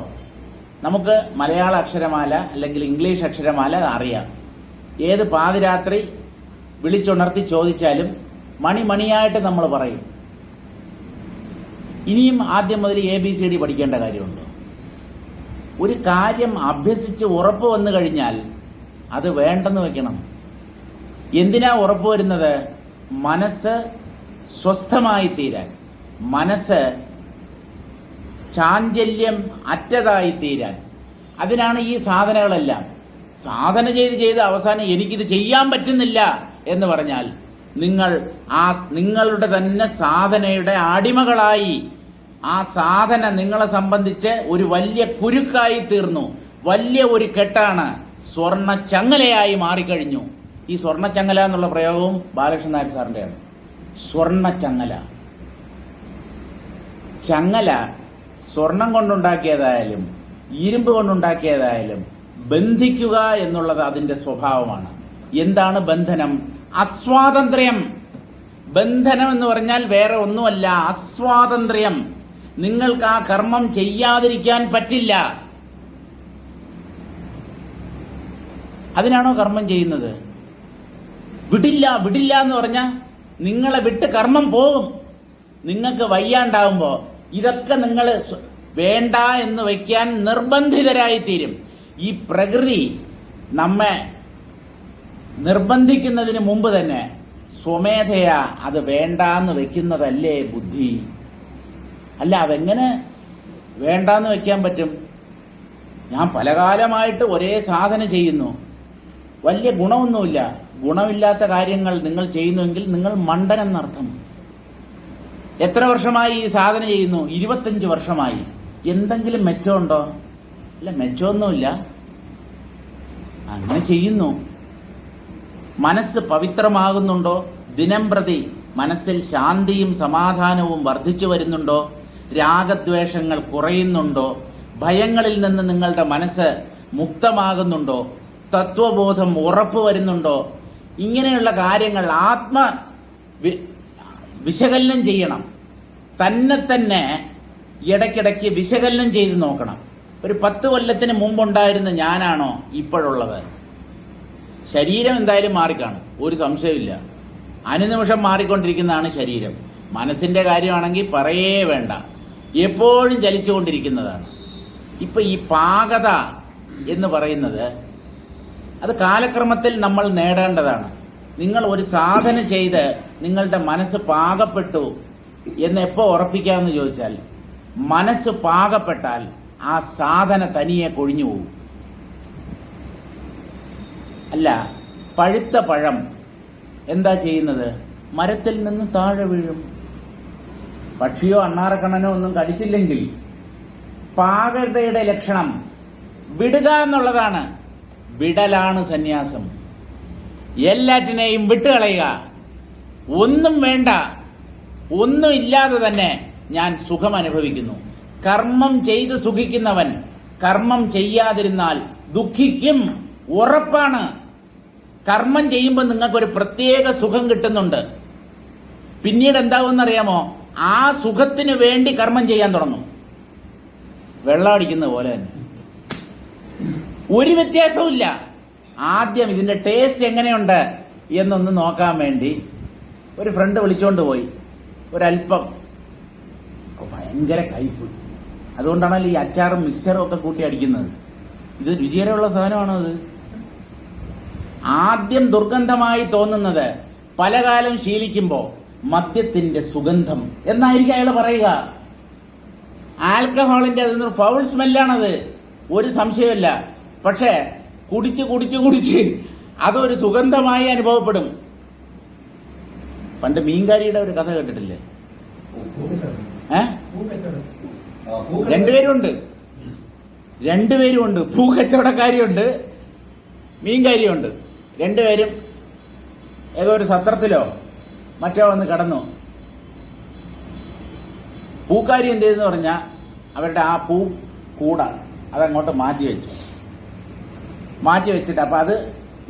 S1: നമുക്ക് മലയാള അക്ഷരമാല അല്ലെങ്കിൽ ഇംഗ്ലീഷ് അക്ഷരമാല അറിയാം. ഏത് പാതിരാത്രി വിളിച്ചുണർത്തി ചോദിച്ചാലും മണിയായിട്ട് നമ്മൾ പറയും. ഇനിയും ആദ്യം മുതൽ ABCD പഠിക്കേണ്ട കാര്യമുണ്ടോ? ഒരു കാര്യം അഭ്യസിച്ച് ഉറപ്പ് വന്നു കഴിഞ്ഞാൽ അത് വേണ്ടെന്ന് വെക്കണം. എന്തിനാ ഉറപ്പ് വരുന്നത്? മനസ്സ് സ്വസ്ഥമായി തീരാൻ, മനസ്സ് ചാഞ്ചല്യം അറ്റതായി തീരാൻ. അതിനാണ് ഈ സാധനകളെല്ലാം. സാധന ചെയ്ത് അവസാനം എനിക്കിത് ചെയ്യാൻ പറ്റുന്നില്ല എന്ന് പറഞ്ഞാൽ നിങ്ങളുടെ തന്നെ സാധനയുടെ അടിമകളായി. ആ സാധന നിങ്ങളെ സംബന്ധിച്ച് ഒരു വലിയ കുരുക്കായി തീർന്നു. വലിയ ഒരു കെട്ടാണ്, സ്വർണ്ണ ചങ്ങലയായി മാറിക്കഴിഞ്ഞു. ഈ സ്വർണ്ണച്ചങ്ങല എന്നുള്ള പ്രയോഗവും ബാലകൃഷ്ണൻ നായർ സാറിന്റെയാണ്. സ്വർണ്ണച്ചങ്ങല. ചങ്ങല സ്വർണം കൊണ്ടുണ്ടാക്കിയതായാലും ഇരുമ്പ് കൊണ്ടുണ്ടാക്കിയതായാലും ബന്ധിക്കുക എന്നുള്ളത് അതിന്റെ സ്വഭാവമാണ്. എന്താണ് ബന്ധനം? അസ്വാതന്ത്ര്യം. ബന്ധനം എന്ന് പറഞ്ഞാൽ വേറെ ഒന്നുമല്ല, അസ്വാതന്ത്ര്യം. നിങ്ങൾക്ക് ആ കർമ്മം ചെയ്യാതിരിക്കാൻ പറ്റില്ല. അതിനാണോ കർമ്മം ചെയ്യുന്നത്? വിടില്ല എന്ന് പറഞ്ഞാൽ നിങ്ങളെ വിട്ട് കർമ്മം പോകും. നിങ്ങൾക്ക് വയ്യാണ്ടാവുമ്പോ ഇതൊക്കെ നിങ്ങൾ വേണ്ട എന്ന് വയ്ക്കാൻ നിർബന്ധിതരായിത്തീരും. ഈ പ്രകൃതി നമ്മെ നിർബന്ധിക്കുന്നതിന് മുമ്പ് തന്നെ സ്വമേധയാ അത് വേണ്ടാന്ന് വെക്കുന്നതല്ലേ ബുദ്ധി? അല്ല, അതെങ്ങനെ വേണ്ടാന്ന് വെക്കാൻ പറ്റും? ഞാൻ പല കാലമായിട്ട് ഒരേ സാധന ചെയ്യുന്നു, വലിയ ഗുണമൊന്നുമില്ല. ഗുണമില്ലാത്ത കാര്യങ്ങൾ നിങ്ങൾ ചെയ്യുന്നുവെങ്കിൽ നിങ്ങൾ മണ്ടനെന്നർത്ഥം. എത്ര വർഷമായി ഈ സാധന ചെയ്യുന്നു? 25 വർഷമായി. എന്തെങ്കിലും മെച്ചമുണ്ടോ? അല്ല, മെച്ചമൊന്നുമില്ല. അങ്ങനെ ചെയ്യുന്നു. മനസ്സ് പവിത്രമാകുന്നുണ്ടോ? ദിനം പ്രതി മനസ്സിൽ ശാന്തിയും സമാധാനവും വർദ്ധിച്ചു വരുന്നുണ്ടോ? രാഗദ്വേഷങ്ങൾ കുറയുന്നുണ്ടോ? ഭയങ്ങളിൽ നിന്ന് നിങ്ങളുടെ മനസ്സ് മുക്തമാകുന്നുണ്ടോ? തത്വബോധം ഉറപ്പു വരുന്നുണ്ടോ? ഇങ്ങനെയുള്ള കാര്യങ്ങൾ വിശകലനം ചെയ്യണം. തന്നെ ഇടയ്ക്കിടയ്ക്ക് വിശകലനം ചെയ്ത് നോക്കണം. ഒരു 10 കൊല്ലത്തിന് മുമ്പുണ്ടായിരുന്ന ഞാനാണോ ഇപ്പോഴുള്ളത്? ശരീരം എന്തായാലും മാറിക്കാണും, ഒരു സംശയമില്ല. അനുനിമിഷം മാറിക്കൊണ്ടിരിക്കുന്നതാണ് ശരീരം. മനസ്സിന്റെ കാര്യമാണെങ്കിൽ പറയേ വേണ്ട, എപ്പോഴും ചലിച്ചുകൊണ്ടിരിക്കുന്നതാണ്. ഇപ്പൊ ഈ പാകത എന്ന് പറയുന്നത് അത് കാലക്രമത്തിൽ നമ്മൾ നേടേണ്ടതാണ്. നിങ്ങൾ ഒരു സാധന ചെയ്ത് നിങ്ങളുടെ മനസ്സ് പാകപ്പെട്ടു എന്ന് എപ്പോ ഉറപ്പിക്കാമെന്ന് ചോദിച്ചാൽ, മനസ്സ് പാകപ്പെട്ടാൽ ആ സാധന തനിയെ കൊഴിഞ്ഞു പോകും. അല്ല, പഴുത്ത പഴം എന്താ ചെയ്യുന്നത്? മരത്തിൽ നിന്ന് താഴെ വീഴും. പക്ഷിയോ അണ്ണാറക്കണ്ണനോ ഒന്നും കടിച്ചില്ലെങ്കിൽ പാകതയുടെ ലക്ഷണം വിടുക എന്നുള്ളതാണ്. വിടലാണ് സന്യാസം. എല്ലാറ്റിനെയും വിട്ടുകളയുക. ഒന്നും വേണ്ട, ഒന്നും ഇല്ലാതെ തന്നെ ഞാൻ സുഖം അനുഭവിക്കുന്നു. കർമ്മം ചെയ്ത് സുഖിക്കുന്നവൻ കർമ്മം ചെയ്യാതിരുന്നാൽ ദുഃഖിക്കും, ഉറപ്പാണ്. കർമ്മം ചെയ്യുമ്പോൾ നിങ്ങൾക്കൊരു പ്രത്യേക സുഖം കിട്ടുന്നുണ്ട്. പിന്നീട് എന്താവുമെന്നറിയാമോ? ആ സുഖത്തിന് വേണ്ടി കർമ്മം ചെയ്യാൻ തുടങ്ങും. വെള്ളം അടിക്കുന്ന പോലെ തന്നെ, ഒരു വ്യത്യാസവും. ആദ്യം ഇതിന്റെ ടേസ്റ്റ് എങ്ങനെയുണ്ട് എന്നൊന്ന് നോക്കാൻ വേണ്ടി ഒരു ഫ്രണ്ട് വിളിച്ചോണ്ട് പോയി. ഒരല്പം ഭയങ്കര കയ്പ്. അതുകൊണ്ടാണല്ലോ ഈ അച്ചാറും മിക്സറും ഒക്കെ കൂട്ടി അടിക്കുന്നത്. ഇത് രുചികരമുള്ള സാധനമാണോ? അത് ആദ്യം ദുർഗന്ധമായി തോന്നുന്നത് പല കാലം ശീലിക്കുമ്പോൾ മദ്യത്തിന്റെ സുഗന്ധം എന്നായിരിക്കും അയാൾ പറയുക. ആൽക്കഹോളിന്റെ അതിന് ഫൗൾ സ്മെല്ലാണത്, ഒരു സംശയമില്ല. പക്ഷേ കുടിച്ച് കുടിച്ച് കുടിച്ച് അതൊരു സുഗന്ധമായി അനുഭവപ്പെടും. പണ്ട് മീൻകാരിയുടെ ഒരു കഥ കേട്ടിട്ടില്ലേ? രണ്ടുപേരുമുണ്ട്. പൂക്കച്ചവടക്കാരിയുണ്ട്, മീൻകാരിയുണ്ട്. രണ്ടുപേരും ഏതോ ഒരു സത്രത്തിലോ മറ്റോ വന്ന് കടന്നു. പൂക്കാരി എന്ത് ചെയ്തെന്ന് പറഞ്ഞാൽ അവരുടെ ആ പൂ കൂട അതങ്ങോട്ട് മാറ്റി വെച്ചിട്ട് അപ്പൊ അത്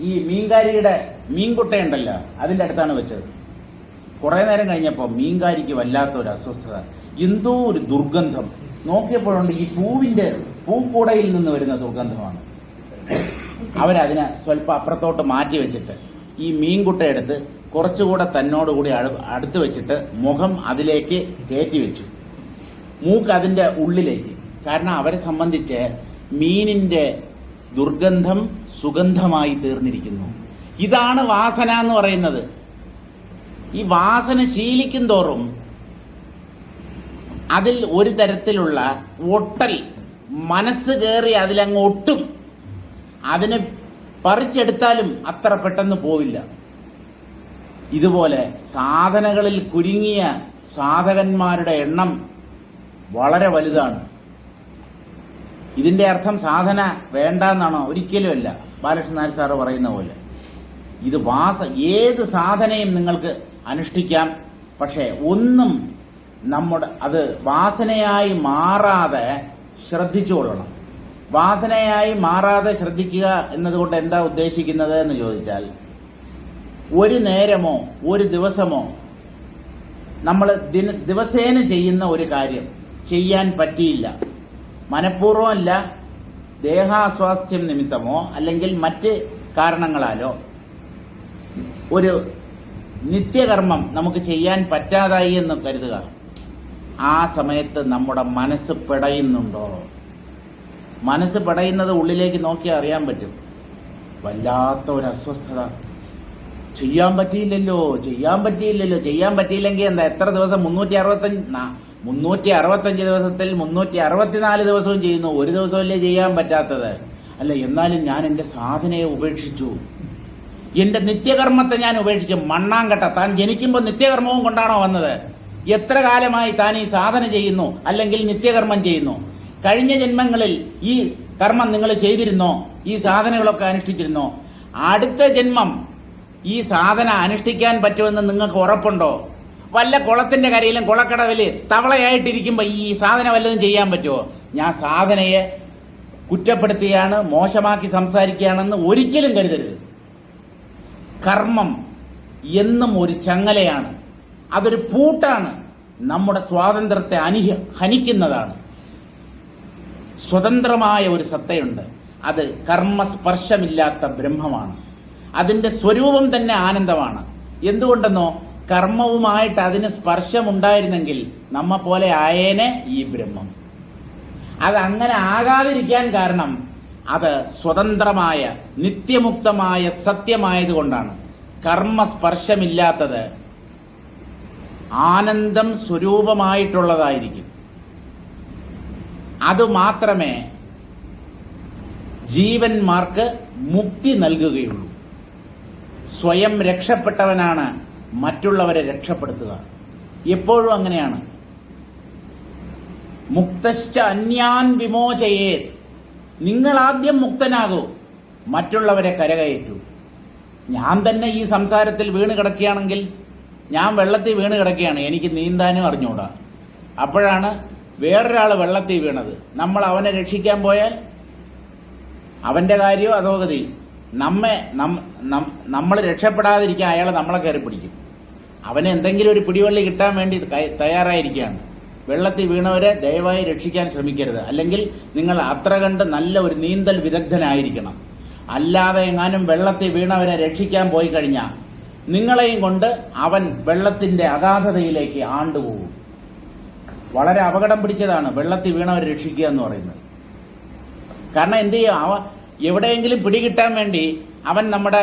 S1: ഈ മീൻകാരിയുടെ മീൻകുട്ടയുണ്ടല്ലോ അതിന്റെ അടുത്താണ് വെച്ചത്. കുറെ നേരം കഴിഞ്ഞപ്പോൾ മീൻകാരിക്ക് വല്ലാത്തൊരു അസ്വസ്ഥത, എന്തോ ഒരു ദുർഗന്ധം. നോക്കിയപ്പോഴുണ്ട് ഈ പൂക്കൂടയിൽ നിന്ന് വരുന്ന ദുർഗന്ധമാണ്. അവരതിനെ സ്വല്പം അപ്പുറത്തോട്ട് മാറ്റി വെച്ചിട്ട് ഈ മീൻകുട്ടയെടുത്ത് കുറച്ചുകൂടെ തന്നോടുകൂടി അടുത്ത് വെച്ചിട്ട് മുഖം അതിലേക്ക് കയറ്റി വെച്ചു, മൂക്ക് അതിന്റെ ഉള്ളിലേക്ക്. കാരണം അവരെ സംബന്ധിച്ച് മീനിന്റെ ദുർഗന്ധം സുഗന്ധമായി തീർന്നിരിക്കുന്നു. ഇതാണ് വാസന എന്ന് പറയുന്നത്. ഈ വാസന ശീലിക്കും തോറും അതിൽ ഒരു തരത്തിലുള്ള ഒട്ടൽ, മനസ്സ് കയറി അതിലങ്ങ് ഒട്ടും. അതിനെ പറിച്ചെടുത്താലും അത്ര പെട്ടെന്ന് പോവില്ല. ഇതുപോലെ സാധനകളിൽ കുരുങ്ങിയ സാധകന്മാരുടെ എണ്ണം വളരെ വലുതാണ്. ഇതിന്റെ അർത്ഥം സാധന വേണ്ടെന്നാണോ? ഒരിക്കലുമല്ല. ബാലകൃഷ്ണൻ നായർ സാറ് പറയുന്ന പോലെ ഇത് ഏത് സാധനയും നിങ്ങൾക്ക് അനുഷ്ഠിക്കാം. പക്ഷെ ഒന്നും അത് വാസനയായി മാറാതെ ശ്രദ്ധിച്ചുകൊള്ളണം. വാസനയായി മാറാതെ ശ്രദ്ധിക്കുക എന്നതുകൊണ്ട് എന്താ ഉദ്ദേശിക്കുന്നത് എന്ന് ചോദിച്ചാൽ, ഒരു നേരമോ ഒരു ദിവസമോ നമ്മൾ ദിവസേന ചെയ്യുന്ന ഒരു കാര്യം ചെയ്യാൻ പറ്റിയില്ല, മനഃപൂർവ്വമല്ല, ദേഹാസ്വാസ്ഥ്യം നിമിത്തമോ അല്ലെങ്കിൽ മറ്റ് കാരണങ്ങളാലോ ഒരു നിത്യകർമ്മം നമുക്ക് ചെയ്യാൻ പറ്റാതായി എന്ന് കരുതുക. ആ സമയത്ത് നമ്മുടെ മനസ്സ് പിടയുന്നുണ്ടോ? മനസ്സ് പിടയുന്നത് ഉള്ളിലേക്ക് നോക്കിയാൽ അറിയാൻ പറ്റും. വല്ലാത്ത ഒരു അസ്വസ്ഥത. ചെയ്യാൻ പറ്റിയില്ലല്ലോ. ചെയ്യാൻ പറ്റിയില്ലെങ്കിൽ എന്താ? എത്ര ദിവസം? 365 ദിവസത്തിൽ 364 ദിവസവും ചെയ്യുന്നു. ഒരു ദിവസമല്ലേ ചെയ്യാൻ പറ്റാത്തത്? അല്ല, എന്നാലും ഞാൻ എൻ്റെ സാധനയെ ഉപേക്ഷിച്ചു, എന്റെ നിത്യകർമ്മത്തെ ഞാൻ ഉപേക്ഷിച്ചു. മണ്ണാങ്കട്ട, താൻ ജനിക്കുമ്പോൾ നിത്യകർമ്മവും കൊണ്ടാണോ വന്നത്? എത്ര കാലമായി താൻ ഈ സാധന ചെയ്യുന്നു അല്ലെങ്കിൽ നിത്യകർമ്മം ചെയ്യുന്നു? കഴിഞ്ഞ ജന്മങ്ങളിൽ ഈ കർമ്മം നിങ്ങൾ ചെയ്തിരുന്നോ? ഈ സാധനകളൊക്കെ അനുഷ്ഠിച്ചിരുന്നോ? അടുത്ത ജന്മം ഈ സാധന അനുഷ്ഠിക്കാൻ പറ്റുമെന്ന് നിങ്ങൾക്ക് ഉറപ്പുണ്ടോ? വല്ല കുളത്തിന്റെ കരയിലും കുളക്കടവില് തവളയായിട്ടിരിക്കുമ്പോ ഈ സാധന വല്ലതും ചെയ്യാൻ പറ്റുമോ? ഞാൻ സാധനയെ കുറ്റപ്പെടുത്തുകയാണ്, മോശമാക്കി സംസാരിക്കുകയാണെന്ന് ഒരിക്കലും കരുതരുത്. കർമ്മം എന്നും ഒരു ചങ്ങലയാണ്, അതൊരു പൂട്ടാണ്, നമ്മുടെ സ്വാതന്ത്ര്യത്തെ ഹനിക്കുന്നതാണ്. സ്വതന്ത്രമായ ഒരു സത്തയുണ്ട്, അത് കർമ്മസ്പർശമില്ലാത്ത ബ്രഹ്മമാണ്. അതിന്റെ സ്വരൂപം തന്നെ ആനന്ദമാണ്. എന്തുകൊണ്ടെന്നോ, കർമ്മവുമായിട്ട് അതിന് സ്പർശമുണ്ടായിരുന്നെങ്കിൽ നമ്മ പോലെ ആയേനെ ഈ ബ്രഹ്മം. അത് അങ്ങനെ ആകാതിരിക്കാൻ കാരണം അത് സ്വതന്ത്രമായ നിത്യമുക്തമായ സത്യമായതുകൊണ്ടാണ്. കർമ്മസ്പർശമില്ലാത്തത് ആനന്ദം സ്വരൂപമായിട്ടുള്ളതായിരിക്കും. അതുമാത്രമേ ജീവന്മാർക്ക് മുക്തി നൽകുകയുള്ളൂ. സ്വയം രക്ഷപ്പെട്ടവനാണ് മറ്റുള്ളവരെ രക്ഷപ്പെടുത്തുക. എപ്പോഴും അങ്ങനെയാണ്. മുക്തശ്ച അന്യാൻ വിമോചയേത്. നിങ്ങൾ ആദ്യം മുക്തനാകൂ, മറ്റുള്ളവരെ കരകയറ്റൂ. ഞാൻ തന്നെ ഈ സംസാരത്തിൽ വീണ് കിടക്കുകയാണെങ്കിൽ, ഞാൻ വെള്ളത്തിൽ വീണ് കിടക്കുകയാണ്, എനിക്ക് നീന്താനും അറിഞ്ഞൂടാ. അപ്പോഴാണ് വേറൊരാൾ വെള്ളത്തിൽ വീണത്. നമ്മൾ അവനെ രക്ഷിക്കാൻ പോയാൽ അവന്റെ കാര്യമോ അധോഗതി. നമ്മൾ രക്ഷപ്പെടാതിരിക്കാൻ അയാൾ നമ്മളെ കയറി പിടിക്കും. അവന് എന്തെങ്കിലും ഒരു പിടിവള്ളി കിട്ടാൻ വേണ്ടി തയ്യാറായിരിക്കുകയാണ്. വെള്ളത്തിൽ വീണവരെ ദയവായി രക്ഷിക്കാൻ ശ്രമിക്കരുത്. അല്ലെങ്കിൽ നിങ്ങൾ അത്ര കണ്ട് നല്ല ഒരു നീന്തൽ വിദഗ്ധനായിരിക്കണം. അല്ലാതെ എങ്ങാനും വെള്ളത്തിൽ വീണവരെ രക്ഷിക്കാൻ പോയി കഴിഞ്ഞാൽ നിങ്ങളെയും കൊണ്ട് അവൻ വെള്ളത്തിന്റെ അഗാധതയിലേക്ക് ആണ്ടുപോകും. വളരെ അപകടം പിടിച്ചതാണ് വെള്ളത്തിൽ വീണവരെ രക്ഷിക്കുക എന്ന് പറയുന്നത്. കാരണം എന്ത് ചെയ്യും, എവിടെയെങ്കിലും പിടികിട്ടാൻ വേണ്ടി അവൻ നമ്മുടെ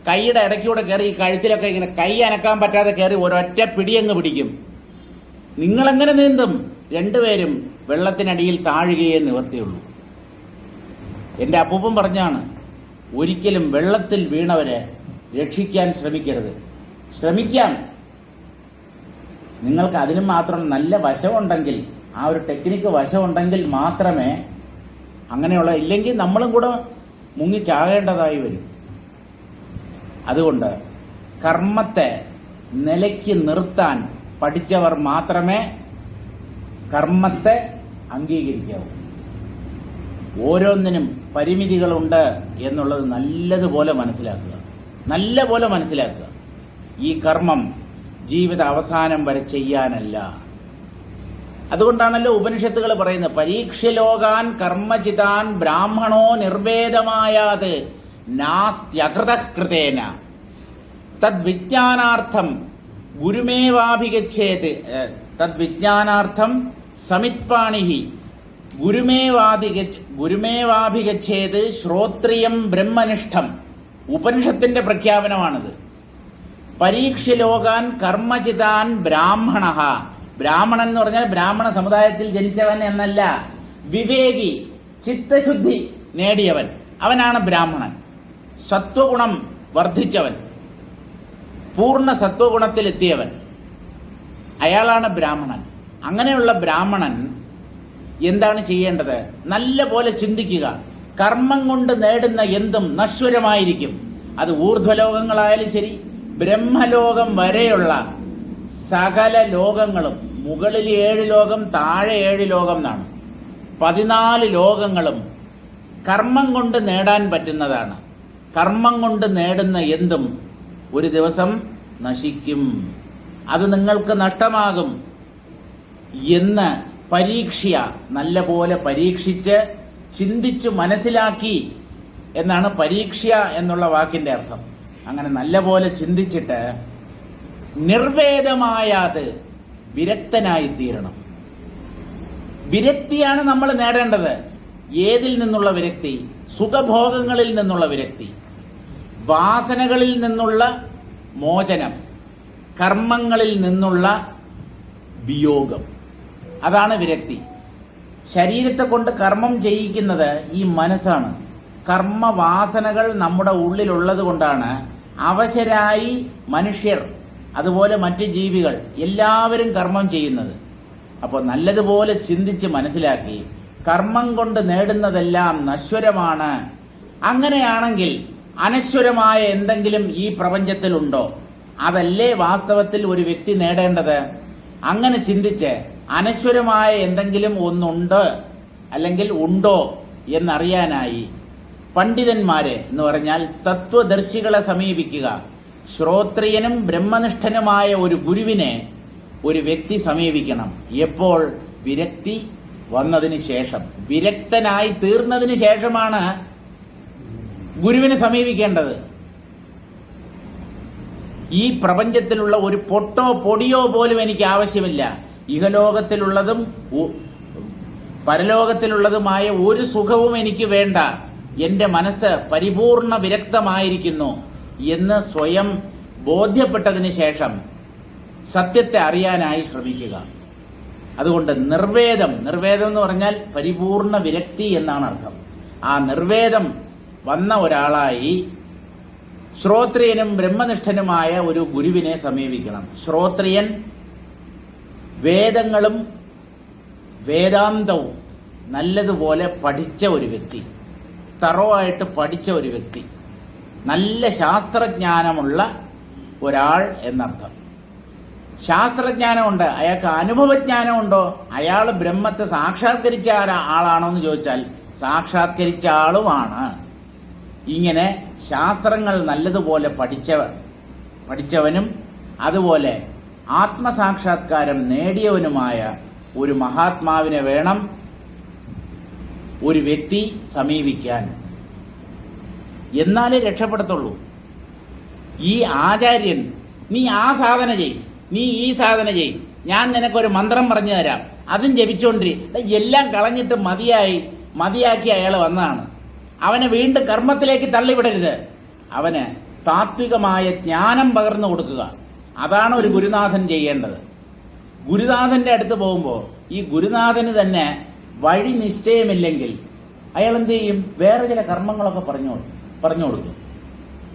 S1: കൈയുടെ ഇടയ്ക്കൂടെ കയറി ഈ കഴുത്തിലൊക്കെ ഇങ്ങനെ കൈ അനക്കാൻ പറ്റാതെ കയറി ഒരൊറ്റ പിടിയങ്ങ് പിടിക്കും. നിങ്ങളെങ്ങനെ നീന്തും? രണ്ടുപേരും വെള്ളത്തിനടിയിൽ താഴുകയേ നിവർത്തിയുള്ളൂ. എന്റെ അപ്പൂപ്പൻ പറഞ്ഞാണ്, ഒരിക്കലും വെള്ളത്തിൽ വീണവരെ രക്ഷിക്കാൻ ശ്രമിക്കരുത്. ശ്രമിക്കാം, നിങ്ങൾക്ക് അതിന് മാത്രം നല്ല വശമുണ്ടെങ്കിൽ, ആ ഒരു ടെക്നിക്ക് വശമുണ്ടെങ്കിൽ മാത്രമേ അങ്ങനെയുള്ള, ഇല്ലെങ്കിൽ നമ്മളും കൂടെ മുങ്ങിച്ചാകേണ്ടതായി വരും. അതുകൊണ്ട് കർമ്മത്തെ നിലയ്ക്ക് നിർത്താൻ പഠിച്ചവർ മാത്രമേ കർമ്മത്തെ അംഗീകരിക്കാവൂ. ഓരോന്നിനും പരിമിതികളുണ്ട് എന്നുള്ളത് നല്ലതുപോലെ മനസ്സിലാക്കുക. ഈ കർമ്മം ജീവിത അവസാനം വരെ ചെയ്യാനല്ല. അതുകൊണ്ടാണല്ലോ ഉപനിഷത്തുകൾ പറയുന്നത്, പരീക്ഷ്യലോകാൻ കർമ്മചിതാൻ ബ്രാഹ്മണോ നിർവേദമായാത് നാസ്ത്യകൃതഃ കൃതേന തദ്വിജ്ഞാനാർത്ഥം ഗുരുമേവാഭിഗച്ഛേത് തദ്വിജ്ഞാനാർത്ഥം സമിത്പാണിഹി ഗുരുമേവാഭിഗച്ഛേത് ശ്രോത്രിയം ബ്രഹ്മനിഷ്ഠം. ഉപനിഷത്തിന്റെ പ്രഖ്യാപനമാണിത്. പരീക്ഷ്യലോകാൻ കർമ്മചിതാൻ ബ്രാഹ്മണ. ബ്രാഹ്മണൻ എന്ന് പറഞ്ഞാൽ ബ്രാഹ്മണ സമുദായത്തിൽ ജനിച്ചവൻ എന്നല്ല, വിവേകി, ചിത്തശുദ്ധി നേടിയവൻ, അവനാണ് ബ്രാഹ്മണൻ. സത്വഗുണം വർദ്ധിച്ചവൻ, പൂർണ്ണ സത്വഗുണത്തിലെത്തിയവൻ, അയാളാണ് ബ്രാഹ്മണൻ. അങ്ങനെയുള്ള ബ്രാഹ്മണൻ എന്താണ് ചെയ്യേണ്ടത്? നല്ല പോലെ ചിന്തിക്കുക. കർമ്മം കൊണ്ട് നേടുന്ന എന്തും നശ്വരമായിരിക്കും. അത് ഊർധ്വലോകങ്ങളായാലും ശരി, ബ്രഹ്മലോകം വരെയുള്ള സകല ലോകങ്ങളും, മുകളിൽ 7 ലോകം, താഴെ 7 ലോകം എന്നാണ്, 14 ലോകങ്ങളും കർമ്മം കൊണ്ട് നേടാൻ പറ്റുന്നതാണ്. കർമ്മം കൊണ്ട് നേടുന്ന എന്തും ഒരു ദിവസം നശിക്കും, അത് നിങ്ങൾക്ക് നഷ്ടമാകും എന്ന് നല്ല പോലെ പരീക്ഷിച്ച് ചിന്തിച്ചു മനസ്സിലാക്കി എന്നാണ് പരീക്ഷ എന്നുള്ള വാക്കിന്റെ അർത്ഥം. അങ്ങനെ നല്ല പോലെ ചിന്തിച്ചിട്ട് നിർവേദമായത് വിരക്തനായി തീരണം. വിരക്തിയാണ് നമ്മൾ നേടേണ്ടത്. ഏതിൽ നിന്നുള്ള വിരക്തി? സുഖഭോഗങ്ങളിൽ നിന്നുള്ള വിരക്തി, വാസനകളിൽ നിന്നുള്ള മോചനം, കർമ്മങ്ങളിൽ നിന്നുള്ള വിയോഗം. അതാണ് വിരക്തി. ശരീരത്തെ കൊണ്ട് കർമ്മം ചെയ്യിക്കുന്നത് ഈ മനസ്സാണ്. കർമ്മവാസനകൾ നമ്മുടെ ഉള്ളിലുള്ളത് കൊണ്ടാണ് അവശരായി മനുഷ്യർ, അതുപോലെ മറ്റ് ജീവികൾ എല്ലാവരും കർമ്മം ചെയ്യുന്നത്. അപ്പോൾ നല്ലതുപോലെ ചിന്തിച്ച് മനസ്സിലാക്കി, കർമ്മം കൊണ്ട് നേടുന്നതെല്ലാം നശ്വരമാണ്. അങ്ങനെയാണെങ്കിൽ അനശ്വരമായ എന്തെങ്കിലും ഈ പ്രപഞ്ചത്തിലുണ്ടോ? അതല്ലേ വാസ്തവത്തിൽ ഒരു വ്യക്തി നേടേണ്ടത്. അങ്ങനെ ചിന്തിച്ച് അനശ്വരമായ എന്തെങ്കിലും ഒന്നുണ്ട് അല്ലെങ്കിൽ ഉണ്ടോ എന്നറിയാനായി പണ്ഡിതന്മാരെ എന്ന് പറഞ്ഞാൽ തത്വദർശികളെ സമീപിക്കുക. ശ്രോത്രിയനും ബ്രഹ്മനിഷ്ഠനുമായ ഒരു ഗുരുവിനെ ഒരു വ്യക്തി സമീപിക്കണം. എപ്പോൾ? വിരക്തി വന്നതിന് ശേഷം, വിരക്തനായി തീർന്നതിന് ശേഷമാണ് ഗുരുവിനെ സമീപിക്കേണ്ടത്. ഈ പ്രപഞ്ചത്തിലുള്ള ഒരു പൊട്ടോ പൊടിയോ പോലും എനിക്ക് ആവശ്യമില്ല. ഇഹലോകത്തിലുള്ളതും പരലോകത്തിലുള്ളതുമായ ഒരു സുഖവും എനിക്ക് വേണ്ട. എന്റെ മനസ്സ് പരിപൂർണ വിരക്തമായിരിക്കുന്നു എന്ന് സ്വയം ബോധ്യപ്പെട്ടതിന് ശേഷം സത്യത്തെ അറിയാനായി ശ്രമിക്കുക. അതുകൊണ്ട് നിർവേദം എന്ന് പറഞ്ഞാൽ പരിപൂർണ വിരക്തി എന്നാണ് അർത്ഥം. ആ നിർവേദം വന്ന ഒരാളായി ശ്രോത്രിയനും ബ്രഹ്മനിഷ്ഠനുമായ ഒരു ഗുരുവിനെ സമീപിക്കണം. ശ്രോത്രിയൻ വേദങ്ങളും വേദാന്തവും നല്ലതുപോലെ പഠിച്ച ഒരു വ്യക്തി, തറവായിട്ട് പഠിച്ച ഒരു വ്യക്തി, നല്ല ശാസ്ത്രജ്ഞാനമുള്ള ഒരാൾ എന്നർത്ഥം. ശാസ്ത്രജ്ഞാനമുണ്ട്, അയാൾക്ക് അനുഭവജ്ഞാനമുണ്ടോ? അയാൾ ബ്രഹ്മത്തെ സാക്ഷാത്കരിച്ച ആളാണോ എന്ന് ചോദിച്ചാൽ സാക്ഷാത്കരിച്ച ആളുമാണ്. ഇങ്ങനെ ശാസ്ത്രങ്ങൾ നല്ലതുപോലെ പഠിച്ചവനും അതുപോലെ ആത്മസാക്ഷാത്കാരം നേടിയവനുമായ ഒരു മഹാത്മാവിനെ വേണം ഒരു വ്യക്തി സമീപിക്കാൻ. എന്നാലേ രക്ഷപ്പെടത്തുള്ളൂ. ഈ ആചാര്യൻ, നീ ആ സാധന ചെയ്, നീ ഈ സാധന ചെയ്, ഞാൻ നിനക്കൊരു മന്ത്രം പറഞ്ഞു തരാം, അതും ജപിച്ചോണ്ടിരി, എല്ലാം കളഞ്ഞിട്ട് മതിയാക്കി അയാൾ വന്നതാണ്. അവനെ വീണ്ടും കർമ്മത്തിലേക്ക് തള്ളിവിടരുത്. അവന് താത്വികമായ ജ്ഞാനം പകർന്നു കൊടുക്കുക. അതാണ് ഒരു ഗുരുനാഥൻ ചെയ്യേണ്ടത്. ഗുരുനാഥന്റെ അടുത്ത് പോകുമ്പോൾ ഈ ഗുരുനാഥന് തന്നെ വഴി നിശ്ചയമില്ലെങ്കിൽ അയാൾ എന്ത് ചെയ്യും? വേറെ ചില കർമ്മങ്ങളൊക്കെ പറഞ്ഞോളൂ. പറഞ്ഞു കൊടുക്കും.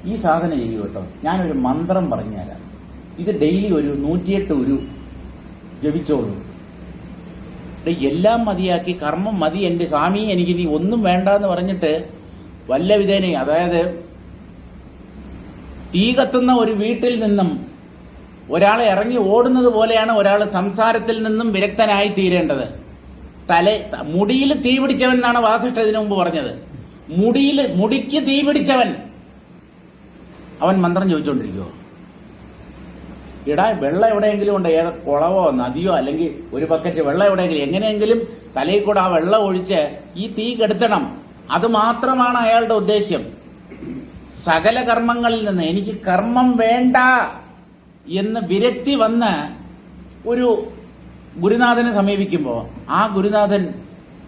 S1: ഈ സാധന ചെയ്യൂ കേട്ടോ, ഞാനൊരു മന്ത്രം പറഞ്ഞുതരാം, ഇത് ഡെയിലി ഒരു 108 ഉരു ജപിച്ചോളൂ. എല്ലാം മതിയാക്കി, കർമ്മം മതി എൻ്റെ സ്വാമി, എനിക്ക് നീ ഒന്നും വേണ്ട എന്ന് പറഞ്ഞിട്ട് വല്ല വിധേനെ, അതായത് തീ കത്തുന്ന ഒരു വീട്ടിൽ നിന്നും ഒരാളെ ഇറങ്ങി ഓടുന്നത് പോലെയാണ് ഒരാൾ സംസാരത്തിൽ നിന്നും വിരക്തനായി തീരേണ്ടത്. മുടിയിൽ തീ പിടിച്ചവൻ എന്നാണ് വാസിഷ്ഠ ഇതിനു മുമ്പ് പറഞ്ഞത്. മുടിക്ക് തീ പിടിച്ചവൻ അവൻ മന്ത്രം ചോദിച്ചുകൊണ്ടിരിക്കുവോ? ഇടാ, വെള്ളം എവിടെയെങ്കിലും ഉണ്ട്, ഏത് കുളവോ നദിയോ അല്ലെങ്കിൽ ഒരു ബക്കറ്റ് വെള്ളം എവിടെയെങ്കിലും, എങ്ങനെയെങ്കിലും തലയിൽ കൂടെ ആ വെള്ളം ഒഴിച്ച് ഈ തീ കെടുത്തണം. അത് മാത്രമാണ് അയാളുടെ ഉദ്ദേശ്യം. സകല കർമ്മങ്ങളിൽ നിന്ന് എനിക്ക് കർമ്മം വേണ്ട എന്ന് വിരക്തി വന്ന് ഒരു ഗുരുനാഥനെ സമീപിക്കുമ്പോൾ ആ ഗുരുനാഥൻ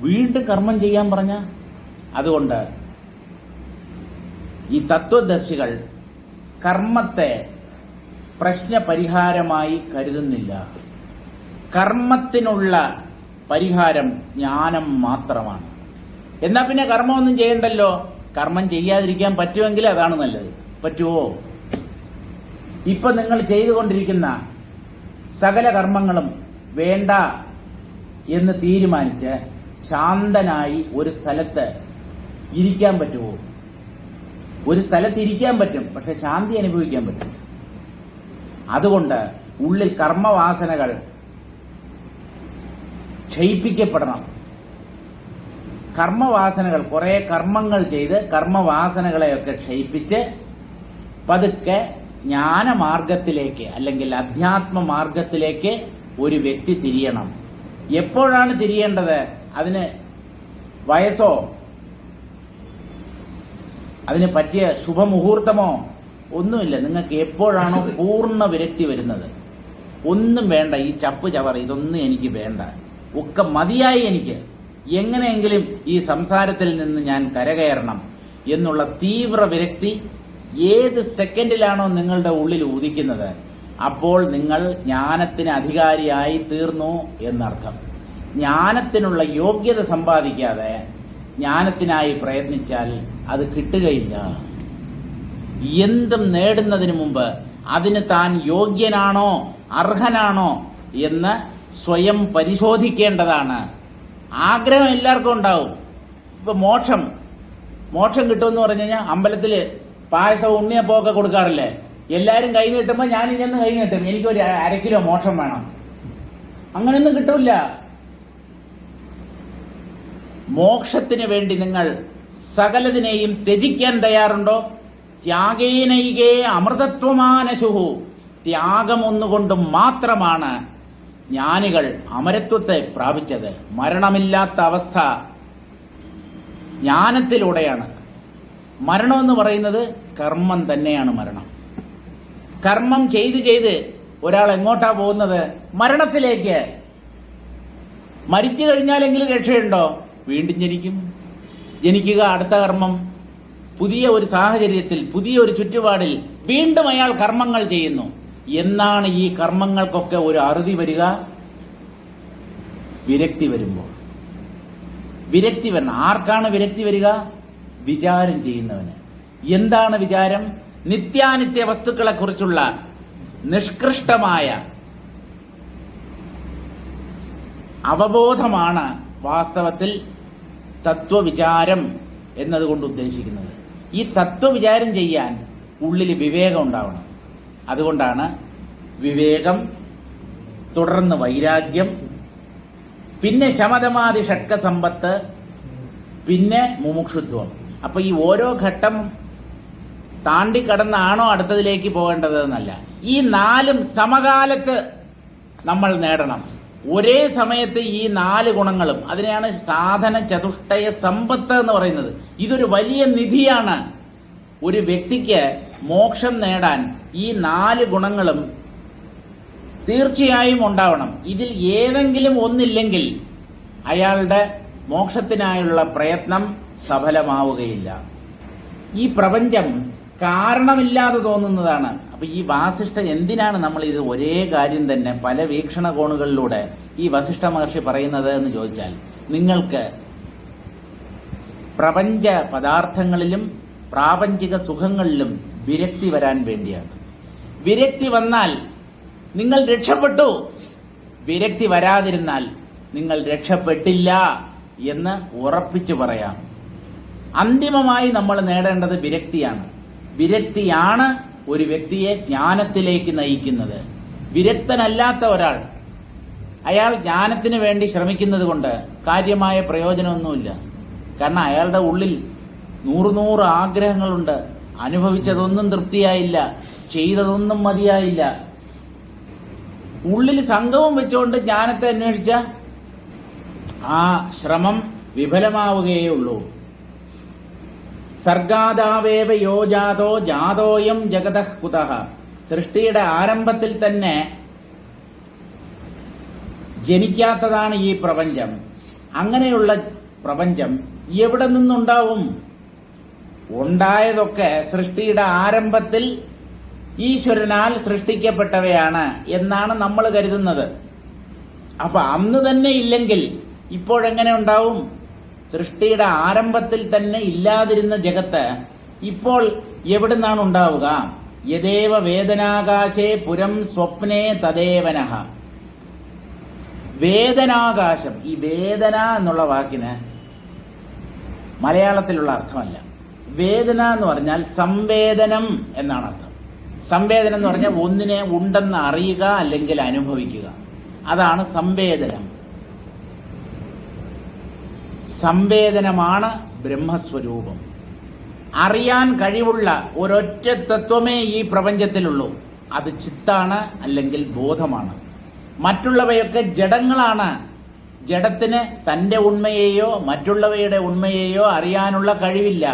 S1: വീണ്ടും കർമ്മം ചെയ്യാൻ പറഞ്ഞ, അതുകൊണ്ട് ഈ തത്വദർശികൾ കർമ്മത്തെ പ്രശ്നപരിഹാരമായി കരുതുന്നില്ല. കർമ്മത്തിനുള്ള പരിഹാരം ജ്ഞാനം മാത്രമാണ്. എന്നാ പിന്നെ കർമ്മമൊന്നും ചെയ്യണ്ടല്ലോ, കർമ്മം ചെയ്യാതിരിക്കാൻ പറ്റുമെങ്കിൽ അതാണ് നല്ലത്. പറ്റുമോ? ഇപ്പൊ നിങ്ങൾ ചെയ്തുകൊണ്ടിരിക്കുന്ന സകല കർമ്മങ്ങളും വേണ്ട എന്ന് തീരുമാനിച്ച് ശാന്തനായി ഒരു സ്ഥലത്ത് ഇരിക്കാൻ പറ്റുമോ? ഒരു സ്ഥലത്ത് ഇരിക്കാൻ പറ്റും, പക്ഷെ ശാന്തി അനുഭവിക്കാൻ പറ്റും. അതുകൊണ്ട് ഉള്ളിൽ കർമ്മവാസനകൾ ക്ഷയിപ്പിക്കപ്പെടണം. കർമ്മവാസനകൾ, കുറെ കർമ്മങ്ങൾ ചെയ്ത് കർമ്മവാസനകളെയൊക്കെ ക്ഷയിപ്പിച്ച് പതുക്കെ ജ്ഞാനമാർഗത്തിലേക്ക് അല്ലെങ്കിൽ അധ്യാത്മ മാർഗത്തിലേക്ക് ഒരു വ്യക്തി തിരിയണം. എപ്പോഴാണ് തിരിയേണ്ടത്? അതിന് വയസ്സോ അതിന് പറ്റിയ ശുഭമുഹൂർത്തമോ ഒന്നുമില്ല. നിങ്ങൾക്ക് എപ്പോഴാണോ പൂർണ്ണ വിരക്തി വരുന്നത്, ഒന്നും വേണ്ട, ഈ ചപ്പ് ചവർ ഇതൊന്നും എനിക്ക് വേണ്ട, ഒക്കെ മതിയായി, എനിക്ക് എങ്ങനെയെങ്കിലും ഈ സംസാരത്തിൽ നിന്ന് ഞാൻ കരകയറണം എന്നുള്ള തീവ്ര വിരക്തി ഏത് സെക്കൻഡിലാണോ നിങ്ങളുടെ ഉള്ളിൽ ഉദിക്കുന്നത്, അപ്പോൾ നിങ്ങൾ ജ്ഞാനത്തിന് അധികാരിയായി തീർന്നു എന്നർത്ഥം. ജ്ഞാനത്തിനുള്ള യോഗ്യത സമ്പാദിക്കാതെ ജ്ഞാനത്തിനായി പ്രയത്നിച്ചാൽ അത് കിട്ടുകയില്ല. എന്തും നേടുന്നതിന് മുമ്പ് അതിന് താൻ യോഗ്യനാണോ അർഹനാണോ എന്ന് സ്വയം പരിശോധിക്കേണ്ടതാണ്. ആഗ്രഹം എല്ലാവർക്കും ഉണ്ടാവും. ഇപ്പൊ മോക്ഷം കിട്ടുമെന്ന് പറഞ്ഞു കഴിഞ്ഞാൽ അമ്പലത്തില് പായസവും ഉണ്ണിയപ്പമൊക്കെ കൊടുക്കാറില്ലേ? എല്ലാരും കൈ നീട്ടുമ്പോ ഞാൻ ഇങ്ങനെ കൈ നീട്ടും, എനിക്കൊരു 1/2 കിലോ മോക്ഷം വേണം. അങ്ങനെയൊന്നും കിട്ടൂല. മോക്ഷത്തിന് വേണ്ടി നിങ്ങൾ സകലതിനെയും ത്യജിക്കാൻ തയ്യാറുണ്ടോ? ത്യാഗേനൈകേ അമൃതത്വമാനശുഹു. ത്യാഗം ഒന്നുകൊണ്ട് മാത്രമാണ് ജ്ഞാനികൾ അമരത്വത്തെ പ്രാപിച്ചത്. മരണമില്ലാത്ത അവസ്ഥ ജ്ഞാനത്തിലൂടെയാണ്. മരണമെന്ന് പറയുന്നത് കർമ്മം തന്നെയാണ് മരണം. കർമ്മം ചെയ്ത് ഒരാൾ എങ്ങോട്ടാ പോകുന്നത്? മരണത്തിലേക്ക്. മരിച്ചു കഴിഞ്ഞാലെങ്കിലും രക്ഷയുണ്ടോ? വീണ്ടും ജനിക്കുക, അടുത്ത കർമ്മം, പുതിയ ഒരു സാഹചര്യത്തിൽ, പുതിയ ഒരു ചുറ്റുപാടിൽ വീണ്ടും അയാൾ കർമ്മങ്ങൾ ചെയ്യുന്നു. എന്നാണ് ഈ കർമ്മങ്ങൾക്കൊക്കെ ഒരു അറുതി വരിക? വിരക്തി വരുമ്പോൾ. വിരക്തി വരണം. ആർക്കാണ് വിരക്തി വരിക? വിചാരം ചെയ്യുന്നവന്. എന്താണ് വിചാരം? നിത്യാനിത്യ വസ്തുക്കളെ കുറിച്ചുള്ള നിഷ്കൃഷ്ടമായ അവബോധമാണ് വാസ്തവത്തിൽ തത്വവിചാരം എന്നതുകൊണ്ട് ഉദ്ദേശിക്കുന്നത്. ഈ തത്വവിചാരം ചെയ്യാൻ ഉള്ളിൽ വിവേകം ഉണ്ടാവണം. അതുകൊണ്ടാണ് വിവേകം, തുടർന്ന് വൈരാഗ്യം, പിന്നെ ശമതമാദി ഷഡ്ക സമ്പത്ത്, പിന്നെ മുമുക്ഷുത്വം. അപ്പൊ ഈ ഓരോ ഘട്ടം താണ്ടിക്കടന്നാണോ അടുത്തതിലേക്ക് പോകേണ്ടത് എന്നല്ല. ഈ 4 സമകാലത്ത് നമ്മൾ നേടണം. ഒരേ സമയത്ത് ഈ 4 ഗുണങ്ങളും, അതിനെയാണ് സാധന ചതുഷ്ടയ സമ്പത്ത് എന്ന് പറയുന്നത്. ഇതൊരു വലിയ നിധിയാണ്. ഒരു വ്യക്തിക്ക് മോക്ഷം നേടാൻ ഈ 4 ഗുണങ്ങളും തീർച്ചയായും ഉണ്ടാവണം. ഇതിൽ ഏതെങ്കിലും ഒന്നില്ലെങ്കിൽ അയാളുടെ മോക്ഷത്തിനായുള്ള പ്രയത്നം സഫലമാവുകയില്ല. ഈ പ്രപഞ്ചം കാരണമില്ലാതെ തോന്നുന്നതാണ്. അപ്പൊ ഈ വാസിഷ്ഠ എന്തിനാണ് നമ്മൾ ഇത് ഒരേ കാര്യം തന്നെ പല വീക്ഷണകോണുകളിലൂടെ ഈ വസിഷ്ഠ മഹർഷി പറയുന്നത് എന്ന് ചോദിച്ചാൽ, നിങ്ങൾക്ക് പ്രപഞ്ച പദാർത്ഥങ്ങളിലും പ്രാപഞ്ചിക സുഖങ്ങളിലും വിരക്തി വരാൻ വേണ്ടിയാണ്. വിരക്തി വന്നാൽ നിങ്ങൾ രക്ഷപ്പെട്ടു, വിരക്തി വരാതിരുന്നാൽ നിങ്ങൾ രക്ഷപ്പെട്ടില്ല എന്ന് ഉറപ്പിച്ചു പറയാം. അന്തിമമായി നമ്മൾ നേടേണ്ടത് വിരക്തിയാണ്. വിരക്തിയാണ് ഒരു വ്യക്തിയെ ജ്ഞാനത്തിലേക്ക് നയിക്കുന്നത്. വിരക്തനല്ലാത്ത ഒരാൾ, അയാൾ ജ്ഞാനത്തിന് വേണ്ടി ശ്രമിക്കുന്നത് കൊണ്ട് കാര്യമായ പ്രയോജനമൊന്നുമില്ല. കാരണം അയാളുടെ ഉള്ളിൽ 100 ആഗ്രഹങ്ങളുണ്ട്. അനുഭവിച്ചതൊന്നും തൃപ്തിയായില്ല, ചെയ്തതൊന്നും മതിയായില്ല. ഉള്ളിൽ സംഘവും വെച്ചുകൊണ്ട് ജ്ഞാനത്തെ അന്വേഷിച്ച ആ ശ്രമം വിഫലമാവുകയേ ഉള്ളൂ. സർഗാദാവേവ യോ ജാതോ ജാതോയം ജഗതഃ കുതഃ. സൃഷ്ടിയുടെ ആരംഭത്തിൽ തന്നെ ജനിക്കാത്തതാണ് ഈ പ്രപഞ്ചം. അങ്ങനെയുള്ള പ്രപഞ്ചം എവിടെ നിന്നുണ്ടാവും? ഉണ്ടായതൊക്കെ സൃഷ്ടിയുടെ ആരംഭത്തിൽ ഈശ്വരനാൽ സൃഷ്ടിക്കപ്പെട്ടവയാണ് എന്നാണ് നമ്മൾ കരുതുന്നത്. അപ്പൊ അന്ന് തന്നെ ഇല്ലെങ്കിൽ ഇപ്പോഴെങ്ങനെ ഉണ്ടാവും? സൃഷ്ടിയുടെ ആരംഭത്തിൽ തന്നെ ഇല്ലാതിരുന്ന ജഗത്ത് ഇപ്പോൾ എവിടുന്നാണ് ഉണ്ടാവുക? യദേവ വേദനാകാശേ പുരം സ്വപ്നേ തദേവനഃ. വേദനാകാശം, ഈ വേദന എന്നുള്ള വാക്കിന് മലയാളത്തിലുള്ള അർത്ഥമല്ല. വേദന എന്ന് പറഞ്ഞാൽ സംവേദനം എന്നാണ് അർത്ഥം. സംവേദനം എന്ന് പറഞ്ഞാൽ ഒന്നിനെ ഉണ്ടെന്ന് അറിയുക അല്ലെങ്കിൽ അനുഭവിക്കുക, അതാണ് സംവേദനം. സംവേദനമാണ് ബ്രഹ്മസ്വരൂപം. അറിയാൻ കഴിവുള്ള ഒരൊറ്റ തത്വമേ ഈ പ്രപഞ്ചത്തിലുള്ളൂ. അത് ചിത്താണ് അല്ലെങ്കിൽ ബോധമാണ്. മറ്റുള്ളവയൊക്കെ ജഡങ്ങളാണ്. ജഡത്തിന് തന്റെ ഉണ്മയെയോ മറ്റുള്ളവയുടെ ഉണ്മയെയോ അറിയാനുള്ള കഴിവില്ല.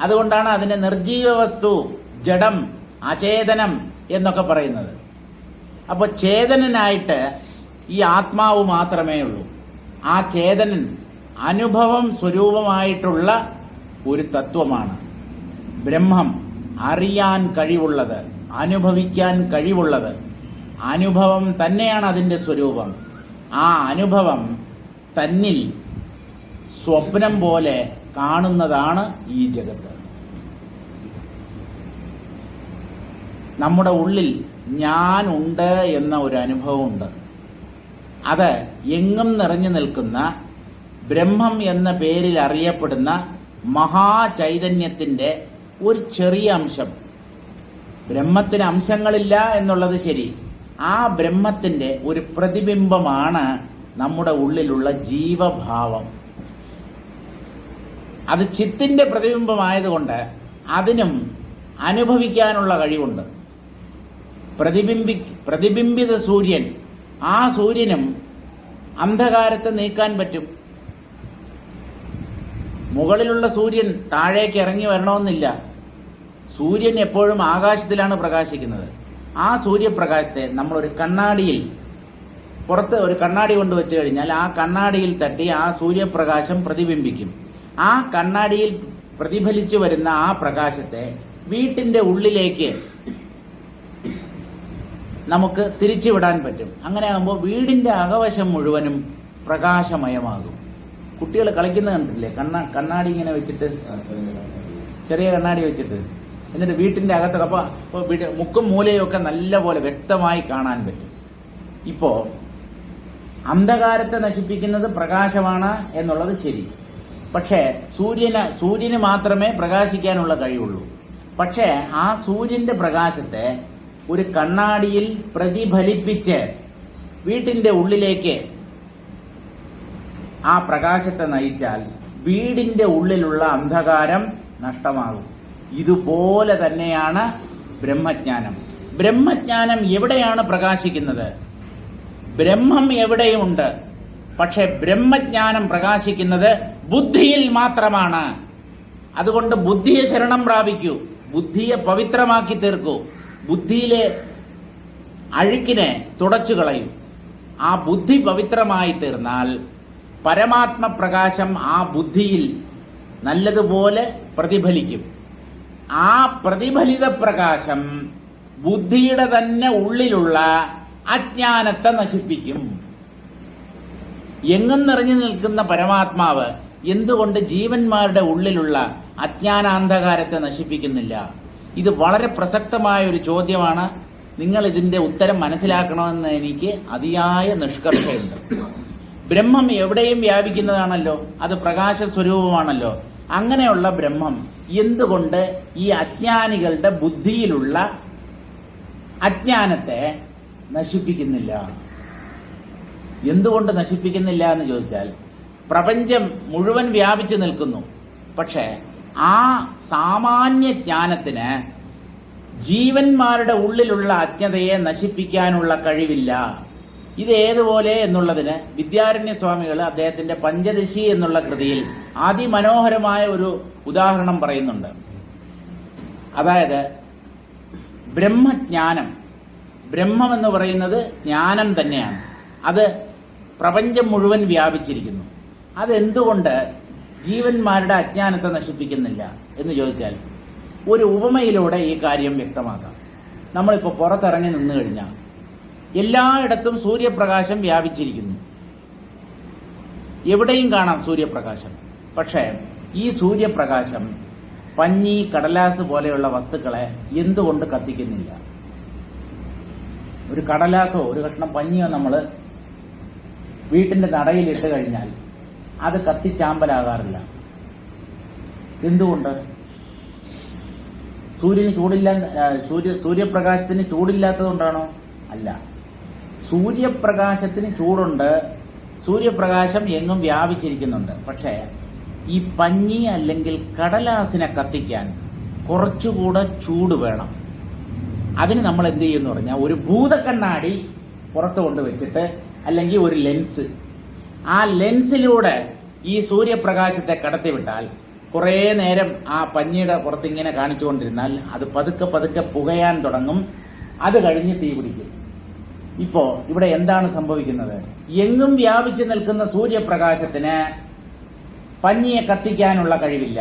S1: അതുകൊണ്ടാണ് അതിനെ നിർജീവ വസ്തു, ജഡം, അചേതനം എന്നൊക്കെ പറയുന്നത്. അപ്പോൾ ചേതനനായിട്ട് ഈ ആത്മാവ് മാത്രമേ ഉള്ളൂ. ആ ചേതനൻ അനുഭവം സ്വരൂപമായിട്ടുള്ള ഒരു തത്വമാണ്. ബ്രഹ്മം അറിയാൻ കഴിവുള്ളത്, അനുഭവിക്കാൻ കഴിവുള്ളത്. അനുഭവം തന്നെയാണ് അതിന്റെ സ്വരൂപം. ആ അനുഭവം തന്നിൽ സ്വപ്നം പോലെ കാണുന്നതാണ് ഈ ജഗത്ത്. നമ്മുടെ ഉള്ളിൽ ഞാൻ ഉണ്ട് എന്ന ഒരു അനുഭവമുണ്ട്. അത് എങ്ങും നിറഞ്ഞു നിൽക്കുന്ന ബ്രഹ്മം എന്ന പേരിൽ അറിയപ്പെടുന്ന മഹാചൈതന്യത്തിന്റെ ഒരു ചെറിയ അംശം. ബ്രഹ്മത്തിന് അംശങ്ങളില്ല എന്നുള്ളത് ശരി. ആ ബ്രഹ്മത്തിന്റെ ഒരു പ്രതിബിംബമാണ് നമ്മുടെ ഉള്ളിലുള്ള ജീവഭാവം. അത് ചിത്തിന്റെ പ്രതിബിംബമായതുകൊണ്ട് അതിനും അനുഭവിക്കാനുള്ള കഴിവുണ്ട്. പ്രതിബിംബിത സൂര്യൻ, ആ സൂര്യനും അന്ധകാരത്തെ നീക്കാൻ പറ്റും. മുകളിലുള്ള സൂര്യൻ താഴേക്ക് ഇറങ്ങി വരണമെന്നില്ല. സൂര്യൻ എപ്പോഴും ആകാശത്തിലാണ് പ്രകാശിക്കുന്നത്. ആ സൂര്യപ്രകാശത്തെ നമ്മളൊരു കണ്ണാടിയിൽ, പുറത്ത് ഒരു കണ്ണാടി കൊണ്ട് വെച്ച് കഴിഞ്ഞാൽ ആ കണ്ണാടിയിൽ തട്ടി ആ സൂര്യപ്രകാശം പ്രതിബിംബിക്കും. ആ കണ്ണാടിയിൽ പ്രതിഫലിച്ചു വരുന്ന ആ പ്രകാശത്തെ വീട്ടിന്റെ ഉള്ളിലേക്ക് നമുക്ക് തിരിച്ചുവിടാൻ പറ്റും. അങ്ങനെ ആകുമ്പോൾ വീടിന്റെ അകവശം മുഴുവനും പ്രകാശമയമാകും. കുട്ടികൾ കളിക്കുന്നത് കണ്ടിട്ടില്ലേ? കണ്ണാടി ഇങ്ങനെ വെച്ചിട്ട്, ചെറിയ കണ്ണാടി വെച്ചിട്ട്, എന്നിട്ട് വീട്ടിന്റെ അകത്തൊക്കെ അപ്പോൾ മുക്കും മൂലയും ഒക്കെ നല്ല പോലെ വ്യക്തമായി കാണാൻ പറ്റും. ഇപ്പോ അന്ധകാരത്തെ നശിപ്പിക്കുന്നത് പ്രകാശമാണ് എന്നുള്ളത് ശരി. പക്ഷേ സൂര്യന് മാത്രമേ പ്രകാശിക്കാനുള്ള കഴിവുള്ളൂ. പക്ഷേ ആ സൂര്യന്റെ പ്രകാശത്തെ ഒരു കണ്ണാടിയിൽ പ്രതിഫലിപ്പിച്ച് വീട്ടിന്റെ ഉള്ളിലേക്ക് ആ പ്രകാശത്തെ നയിച്ചാൽ വീടിന്റെ ഉള്ളിലുള്ള അന്ധകാരം നഷ്ടമാകും. ഇതുപോലെ തന്നെയാണ് ബ്രഹ്മജ്ഞാനം. ബ്രഹ്മജ്ഞാനം എവിടെയാണ് പ്രകാശിക്കുന്നത്? ബ്രഹ്മം എവിടെയുമുണ്ട്. പക്ഷെ ബ്രഹ്മജ്ഞാനം പ്രകാശിക്കുന്നത് ബുദ്ധിയിൽ മാത്രമാണ്. അതുകൊണ്ട് ബുദ്ധിയെ ശരണം പ്രാപിക്കൂ, ബുദ്ധിയെ പവിത്രമാക്കി തീർക്കൂ, ബുദ്ധിയിലെ അഴുക്കിനെ തുടച്ചു കളയൂ. ആ ബുദ്ധി പവിത്രമായി തീർന്നാൽ പരമാത്മപ്രകാശം ആ ബുദ്ധിയിൽ നല്ലതുപോലെ പ്രതിഫലിക്കും. ആ പ്രതിഫലിത പ്രകാശം ബുദ്ധിയുടെ തന്നെ ഉള്ളിലുള്ള അജ്ഞാനത്തെ നശിപ്പിക്കും. എങ്ങും നിറഞ്ഞു നിൽക്കുന്ന പരമാത്മാവ് എന്തുകൊണ്ട് ജീവന്മാരുടെ ഉള്ളിലുള്ള അജ്ഞാനാന്ധകാരത്തെ നശിപ്പിക്കുന്നില്ല? ഇത് വളരെ പ്രസക്തമായ ഒരു ചോദ്യമാണ്. നിങ്ങൾ ഇതിന്റെ ഉത്തരം മനസ്സിലാക്കണമെന്ന് എനിക്ക് അതിയായ നിഷ്കർഷയുണ്ട്. ബ്രഹ്മം എവിടെയും വ്യാപിക്കുന്നതാണല്ലോ, അത് പ്രകാശ സ്വരൂപമാണല്ലോ. അങ്ങനെയുള്ള ബ്രഹ്മം എന്തുകൊണ്ട് ഈ അജ്ഞാനികളുടെ ബുദ്ധിയിലുള്ള അജ്ഞാനത്തെ നശിപ്പിക്കുന്നില്ല? എന്തുകൊണ്ട് നശിപ്പിക്കുന്നില്ല എന്ന് ചോദിച്ചാൽ, പ്രപഞ്ചം മുഴുവൻ വ്യാപിച്ചു നിൽക്കുന്നു. പക്ഷെ ആ സാമാന്യ ജ്ഞാനത്തിന് ജീവന്മാരുടെ ഉള്ളിലുള്ള അജ്ഞതയെ നശിപ്പിക്കാനുള്ള കഴിവില്ല. ഇത് ഏതുപോലെ എന്നുള്ളതിന് വിദ്യാരണ്യ സ്വാമികൾ അദ്ദേഹത്തിന്റെ പഞ്ചദശി എന്നുള്ള കൃതിയിൽ അതിമനോഹരമായ ഒരു ഉദാഹരണം പറയുന്നുണ്ട്. അതായത് ബ്രഹ്മജ്ഞാനം, ബ്രഹ്മം എന്ന് പറയുന്നത് ജ്ഞാനം തന്നെയാണ്. അത് പ്രപഞ്ചം മുഴുവൻ വ്യാപിച്ചിരിക്കുന്നു. അതെന്തുകൊണ്ട് ജീവന്മാരുടെ അജ്ഞാനത്തെ നശിപ്പിക്കുന്നില്ല എന്ന് ചോദിച്ചാൽ, ഒരു ഉപമയിലൂടെ ഈ കാര്യം വ്യക്തമാക്കാം. നമ്മളിപ്പോൾ പുറത്തിറങ്ങി നിന്നു കഴിഞ്ഞാൽ എല്ലായിടത്തും സൂര്യപ്രകാശം വ്യാപിച്ചിരിക്കുന്നു. എവിടെയും കാണാം സൂര്യപ്രകാശം. പക്ഷേ ഈ സൂര്യപ്രകാശം പഞ്ഞി, കടലാസ് പോലെയുള്ള വസ്തുക്കളെ എന്തുകൊണ്ട് കത്തിക്കുന്നില്ല? ഒരു കടലാസോ ഒരു കഷ്ണം പഞ്ഞിയോ നമ്മൾ വീട്ടിന്റെ നടയിലിട്ട് കഴിഞ്ഞാൽ അത് കത്തിച്ചാമ്പലാകാറില്ല. എന്തുകൊണ്ട്? സൂര്യന് ചൂടില്ല, സൂര്യപ്രകാശത്തിന് ചൂടില്ലാത്തത് കൊണ്ടാണോ? അല്ല, സൂര്യപ്രകാശത്തിന് ചൂടുണ്ട്. സൂര്യപ്രകാശം എങ്ങും വ്യാപിച്ചിരിക്കുന്നുണ്ട്. പക്ഷേ ഈ പഞ്ഞി അല്ലെങ്കിൽ കടലാസിനെ കത്തിക്കാൻ കുറച്ചുകൂടെ ചൂട് വേണം. അതിന് നമ്മൾ എന്ത് ചെയ്യുമെന്ന് പറഞ്ഞാൽ, ഒരു ഭൂതക്കണ്ണാടി പുറത്ത് കൊണ്ടുവച്ചിട്ട് അല്ലെങ്കിൽ ഒരു ലെൻസ്, ആ ലെൻസിലൂടെ ഈ സൂര്യപ്രകാശത്തെ കടത്തിവിട്ടാൽ കുറേ നേരം ആ പഞ്ഞിയുടെ പുറത്തിങ്ങനെ കാണിച്ചുകൊണ്ടിരുന്നാൽ അത് പതുക്കെ പതുക്കെ പുകയാൻ തുടങ്ങും. അത് കഴിഞ്ഞ് തീ പിടിക്കും. ഇപ്പോ ഇവിടെ എന്താണ് സംഭവിക്കുന്നത്? എങ്ങും വ്യാപിച്ചു നിൽക്കുന്ന സൂര്യപ്രകാശത്തിന് പഞ്ഞിയെ കത്തിക്കാനുള്ള കഴിവില്ല.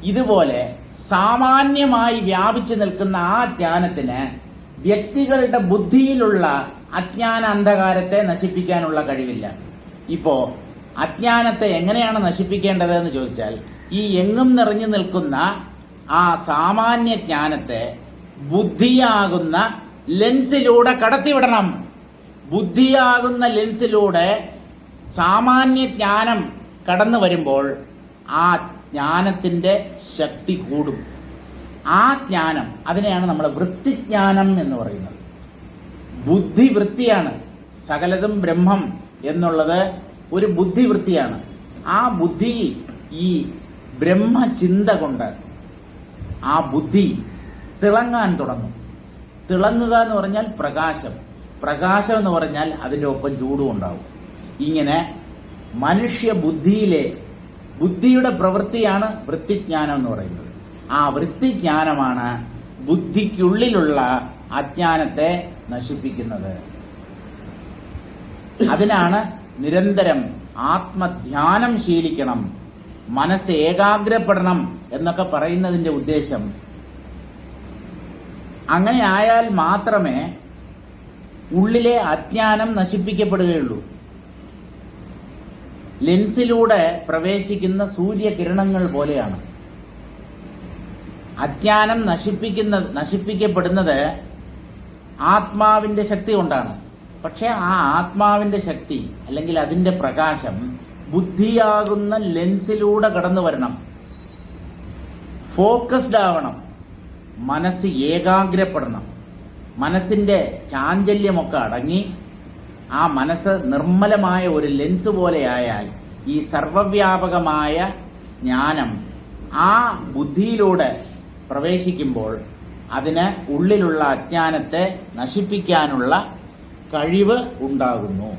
S1: ഇതുപോലെ സാമാന്യമായി വ്യാപിച്ചു നിൽക്കുന്ന ആ ജ്ഞാനത്തിന് വ്യക്തികളുടെ ബുദ്ധിയിലുള്ള അജ്ഞാന അന്ധകാരത്തെ നശിപ്പിക്കാനുള്ള കഴിവില്ല. ഇപ്പോ അജ്ഞാനത്തെ എങ്ങനെയാണ് നശിപ്പിക്കേണ്ടത് എന്ന് ചോദിച്ചാൽ, ഈ എങ്ങും നിറഞ്ഞു നിൽക്കുന്ന ആ സാമാന്യ ജ്ഞാനത്തെ ബുദ്ധിയാകുന്ന ലെൻസിലൂടെ കടത്തിവിടണം. ബുദ്ധിയാകുന്ന ലെൻസിലൂടെ സാമാന്യ ജ്ഞാനം കടന്നു വരുമ്പോൾ ആ ജ്ഞാനത്തിന്റെ ശക്തി കൂടും. ആ ജ്ഞാനം, അതിനെയാണ് നമ്മൾ വൃത്തിജ്ഞാനം എന്ന് പറയുന്നത്. ബുദ്ധിവൃത്തിയാണ്. സകലതും ബ്രഹ്മം എന്നുള്ളത് ഒരു ബുദ്ധിവൃത്തിയാണ്. ആ ബുദ്ധി, ഈ ബ്രഹ്മചിന്ത കൊണ്ട് ആ ബുദ്ധി തിളങ്ങാൻ തുടങ്ങും. തിളങ്ങുക എന്ന് പറഞ്ഞാൽ പ്രകാശം, പ്രകാശം എന്ന് പറഞ്ഞാൽ അതിൻ്റെ ഒപ്പം ചൂടും ഉണ്ടാവും. ഇങ്ങനെ മനുഷ്യ ബുദ്ധിയുടെ പ്രവൃത്തിയാണ് വൃത്തിജ്ഞാനം എന്ന് പറയുന്നത്. ആ വൃത്തിജ്ഞാനമാണ് ബുദ്ധിക്കുള്ളിലുള്ള അജ്ഞാനത്തെ നശിപ്പിക്കുന്നത്. അതിനാണ് നിരന്തരം ആത്മധ്യാനം ശീലിക്കണം, മനസ്സ് ഏകാഗ്രപ്പെടണം എന്നൊക്കെ പറയുന്നതിന്റെ ഉദ്ദേശം. അങ്ങനെ ആയാൽ മാത്രമേ ഉള്ളിലെ അജ്ഞാനം നശിപ്പിക്കപ്പെടുകയുള്ളൂ. ലെൻസിലൂടെ പ്രവേശിക്കുന്ന സൂര്യകിരണങ്ങൾ പോലെയാണ് അജ്ഞാനം നശിപ്പിക്കപ്പെടുന്നത് ആത്മാവിന്റെ ശക്തി കൊണ്ടാണ്. പക്ഷെ ആ ആത്മാവിന്റെ ശക്തി അല്ലെങ്കിൽ അതിന്റെ പ്രകാശം ബുദ്ധിയാകുന്ന ലെൻസിലൂടെ കടന്നു വരണം. ഫോക്കസ്ഡ് ആവണം, മനസ്സ് ഏകാഗ്രപ്പെടണം. മനസ്സിന്റെ ചാഞ്ചല്യമൊക്കെ അടങ്ങി ആ മനസ്സ് നിർമ്മലമായ ഒരു ലെൻസ് പോലെ ആയാൽ ഈ സർവവ്യാപകമായ ജ്ഞാനം ആ ബുദ്ധിയിലൂടെ പ്രവേശിക്കുമ്പോൾ അതിന് ഉള്ളിലുള്ള അജ്ഞാനത്തെ നശിപ്പിക്കാനുള്ള കഴിവ് ഉണ്ടാകുന്നു.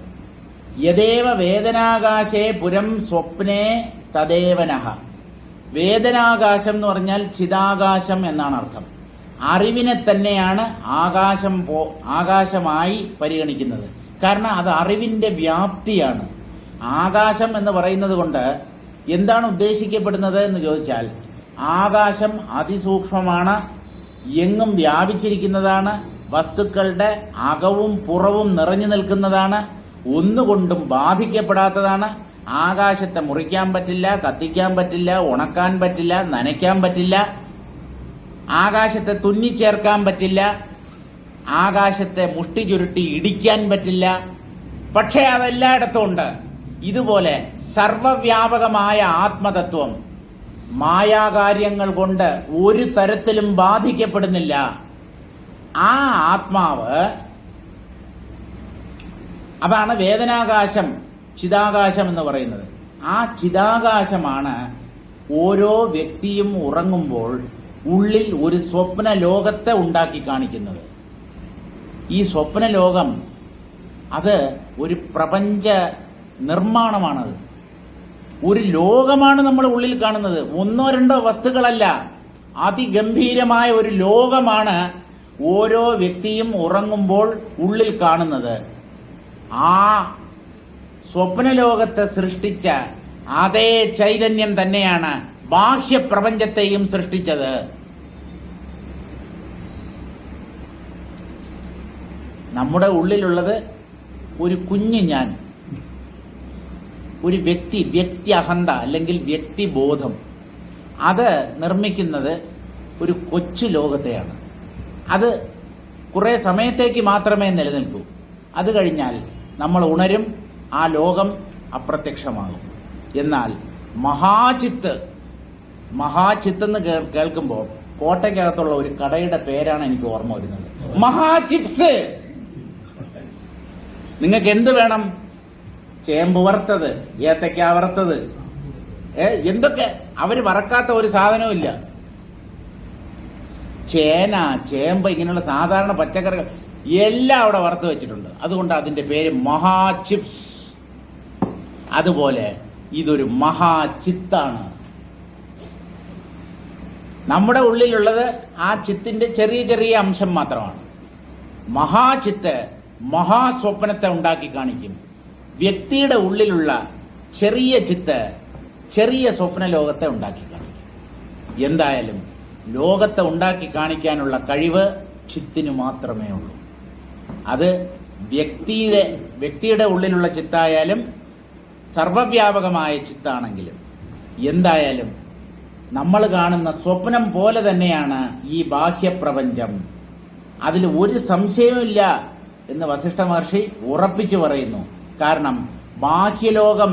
S1: യദേവ വേദനാകാശേ പുരം സ്വപ്നേ തദേവനഃ. വേദനാകാശം എന്ന് പറഞ്ഞാൽ ചിദാകാശം എന്നാണ് അർത്ഥം. അറിവിനെ തന്നെയാണ് ആകാശമായി പരിഗണിക്കുന്നത്. കാരണം അത് അറിവിന്റെ വ്യാപ്തിയാണ്. ആകാശം എന്ന് പറയുന്നത് കൊണ്ട് എന്താണ് ഉദ്ദേശിക്കപ്പെടുന്നത് എന്ന് ചോദിച്ചാൽ, ആകാശം അതിസൂക്ഷ്മമാണ്, എങ്ങും വ്യാപിച്ചിരിക്കുന്നതാണ്, വസ്തുക്കളുടെ അകവും പുറവും നിറഞ്ഞു നിൽക്കുന്നതാണ്, ഒന്നുകൊണ്ടും ബാധിക്കപ്പെടാത്തതാണ്. ആകാശത്തെ മുറിക്കാൻ പറ്റില്ല, കത്തിക്കാൻ പറ്റില്ല, ഉണക്കാൻ പറ്റില്ല, നനയ്ക്കാൻ പറ്റില്ല, ആകാശത്തെ തുന്നിച്ചേർക്കാൻ പറ്റില്ല, ആകാശത്തെ മുഷ്ടി ചുരുട്ടി ഇടിക്കാൻ പറ്റില്ല. പക്ഷേ അതെല്ലായിടത്തും ഉണ്ട്. ഇതുപോലെ സർവവ്യാപകമായ ആത്മതത്വം മായാകാര്യങ്ങൾ കൊണ്ട് ഒരു തരത്തിലും ബാധിക്കപ്പെടുന്നില്ല. ആ ആത്മാവ്, അതാണ് വേദനാകാശം, ചിദാകാശം എന്ന് പറയുന്നത്. ആ ചിദാകാശമാണ് ഓരോ വ്യക്തിയും ഉറങ്ങുമ്പോൾ ഉള്ളിൽ ഒരു സ്വപ്ന ലോകത്തെ ഉണ്ടാക്കി കാണിക്കുന്നത്. ഈ സ്വപ്ന ലോകം അത് ഒരു പ്രപഞ്ച നിർമ്മാണമാണത്. ഒരു ലോകമാണ് നമ്മൾ ഉള്ളിൽ കാണുന്നത്. ഒന്നോ രണ്ടോ വസ്തുക്കളല്ല, അതിഗംഭീരമായ ഒരു ലോകമാണ് ഓരോ വ്യക്തിയും ഉറങ്ങുമ്പോൾ ഉള്ളിൽ കാണുന്നത്. ആ സ്വപ്നലോകത്തെ സൃഷ്ടിച്ച അതേ ചൈതന്യം തന്നെയാണ് ബാഹ്യപ്രപഞ്ചത്തെയും സൃഷ്ടിച്ചത്. നമ്മുടെ ഉള്ളിലുള്ളത് ഒരു കുഞ്ഞു ഞാൻ, ഒരു വ്യക്തി അഹന്ത അല്ലെങ്കിൽ വ്യക്തിബോധം. അത് നിർമ്മിക്കുന്നത് ഒരു കൊച്ചു ലോകത്തെയാണ്. അത് കുറെ സമയത്തേക്ക് മാത്രമേ നിലനിൽക്കൂ. അത് കഴിഞ്ഞാൽ നമ്മൾ ഉണരും, ആ ലോകം അപ്രത്യക്ഷമാകും. എന്നാൽ മഹാചിത്ത് എന്ന് കേൾക്കുമ്പോൾ കോട്ടയ്ക്കകത്തുള്ള ഒരു കടയുടെ പേരാണ് എനിക്ക് ഓർമ്മ വരുന്നത്. മഹാചിപ്സ്. നിങ്ങൾക്ക് എന്ത് വേണം? ചേമ്പ് വറുത്തത്, ഏത്തയ്ക്ക വറുത്തത്, എന്തൊക്കെ അവര് വറക്കാത്ത ഒരു സാധനവും ഇല്ല. ചേന, ചേമ്പ്, ഇങ്ങനെയുള്ള സാധാരണ പച്ചക്കറികൾ എല്ലാം അവിടെ വറുത്ത് വെച്ചിട്ടുണ്ട്. അതുകൊണ്ട് അതിന്റെ പേര് മഹാചിപ്സ്. അതുപോലെ ഇതൊരു മഹാചിത്താണ്. നമ്മുടെ ഉള്ളിലുള്ളത് ആ ചിത്തിന്റെ ചെറിയ ചെറിയ അംശം മാത്രമാണ്. മഹാചിത്ത് മഹാസ്വപ്നത്തെ ഉണ്ടാക്കി കാണിക്കും. വ്യക്തിയുടെ ഉള്ളിലുള്ള ചെറിയ ചിത്ത് ചെറിയ സ്വപ്ന ലോകത്തെ ഉണ്ടാക്കി കാണിക്കും. എന്തായാലും ലോകത്തെ ഉണ്ടാക്കി കാണിക്കാനുള്ള കഴിവ് ചിത്തിന് മാത്രമേ ഉള്ളൂ. അത് വ്യക്തിയുടെ ഉള്ളിലുള്ള ചിത്തായാലും സർവവ്യാപകമായ ചിത്താണെങ്കിലും എന്തായാലും നമ്മൾ കാണുന്ന സ്വപ്നം പോലെ തന്നെയാണ് ഈ ബാഹ്യപ്രപഞ്ചം. അതിൽ ഒരു സംശയവുമില്ല എന്ന് വസിഷ്ഠ മഹർഷി ഉറപ്പിച്ചു പറയുന്നു. കാരണം ബാഹ്യലോകം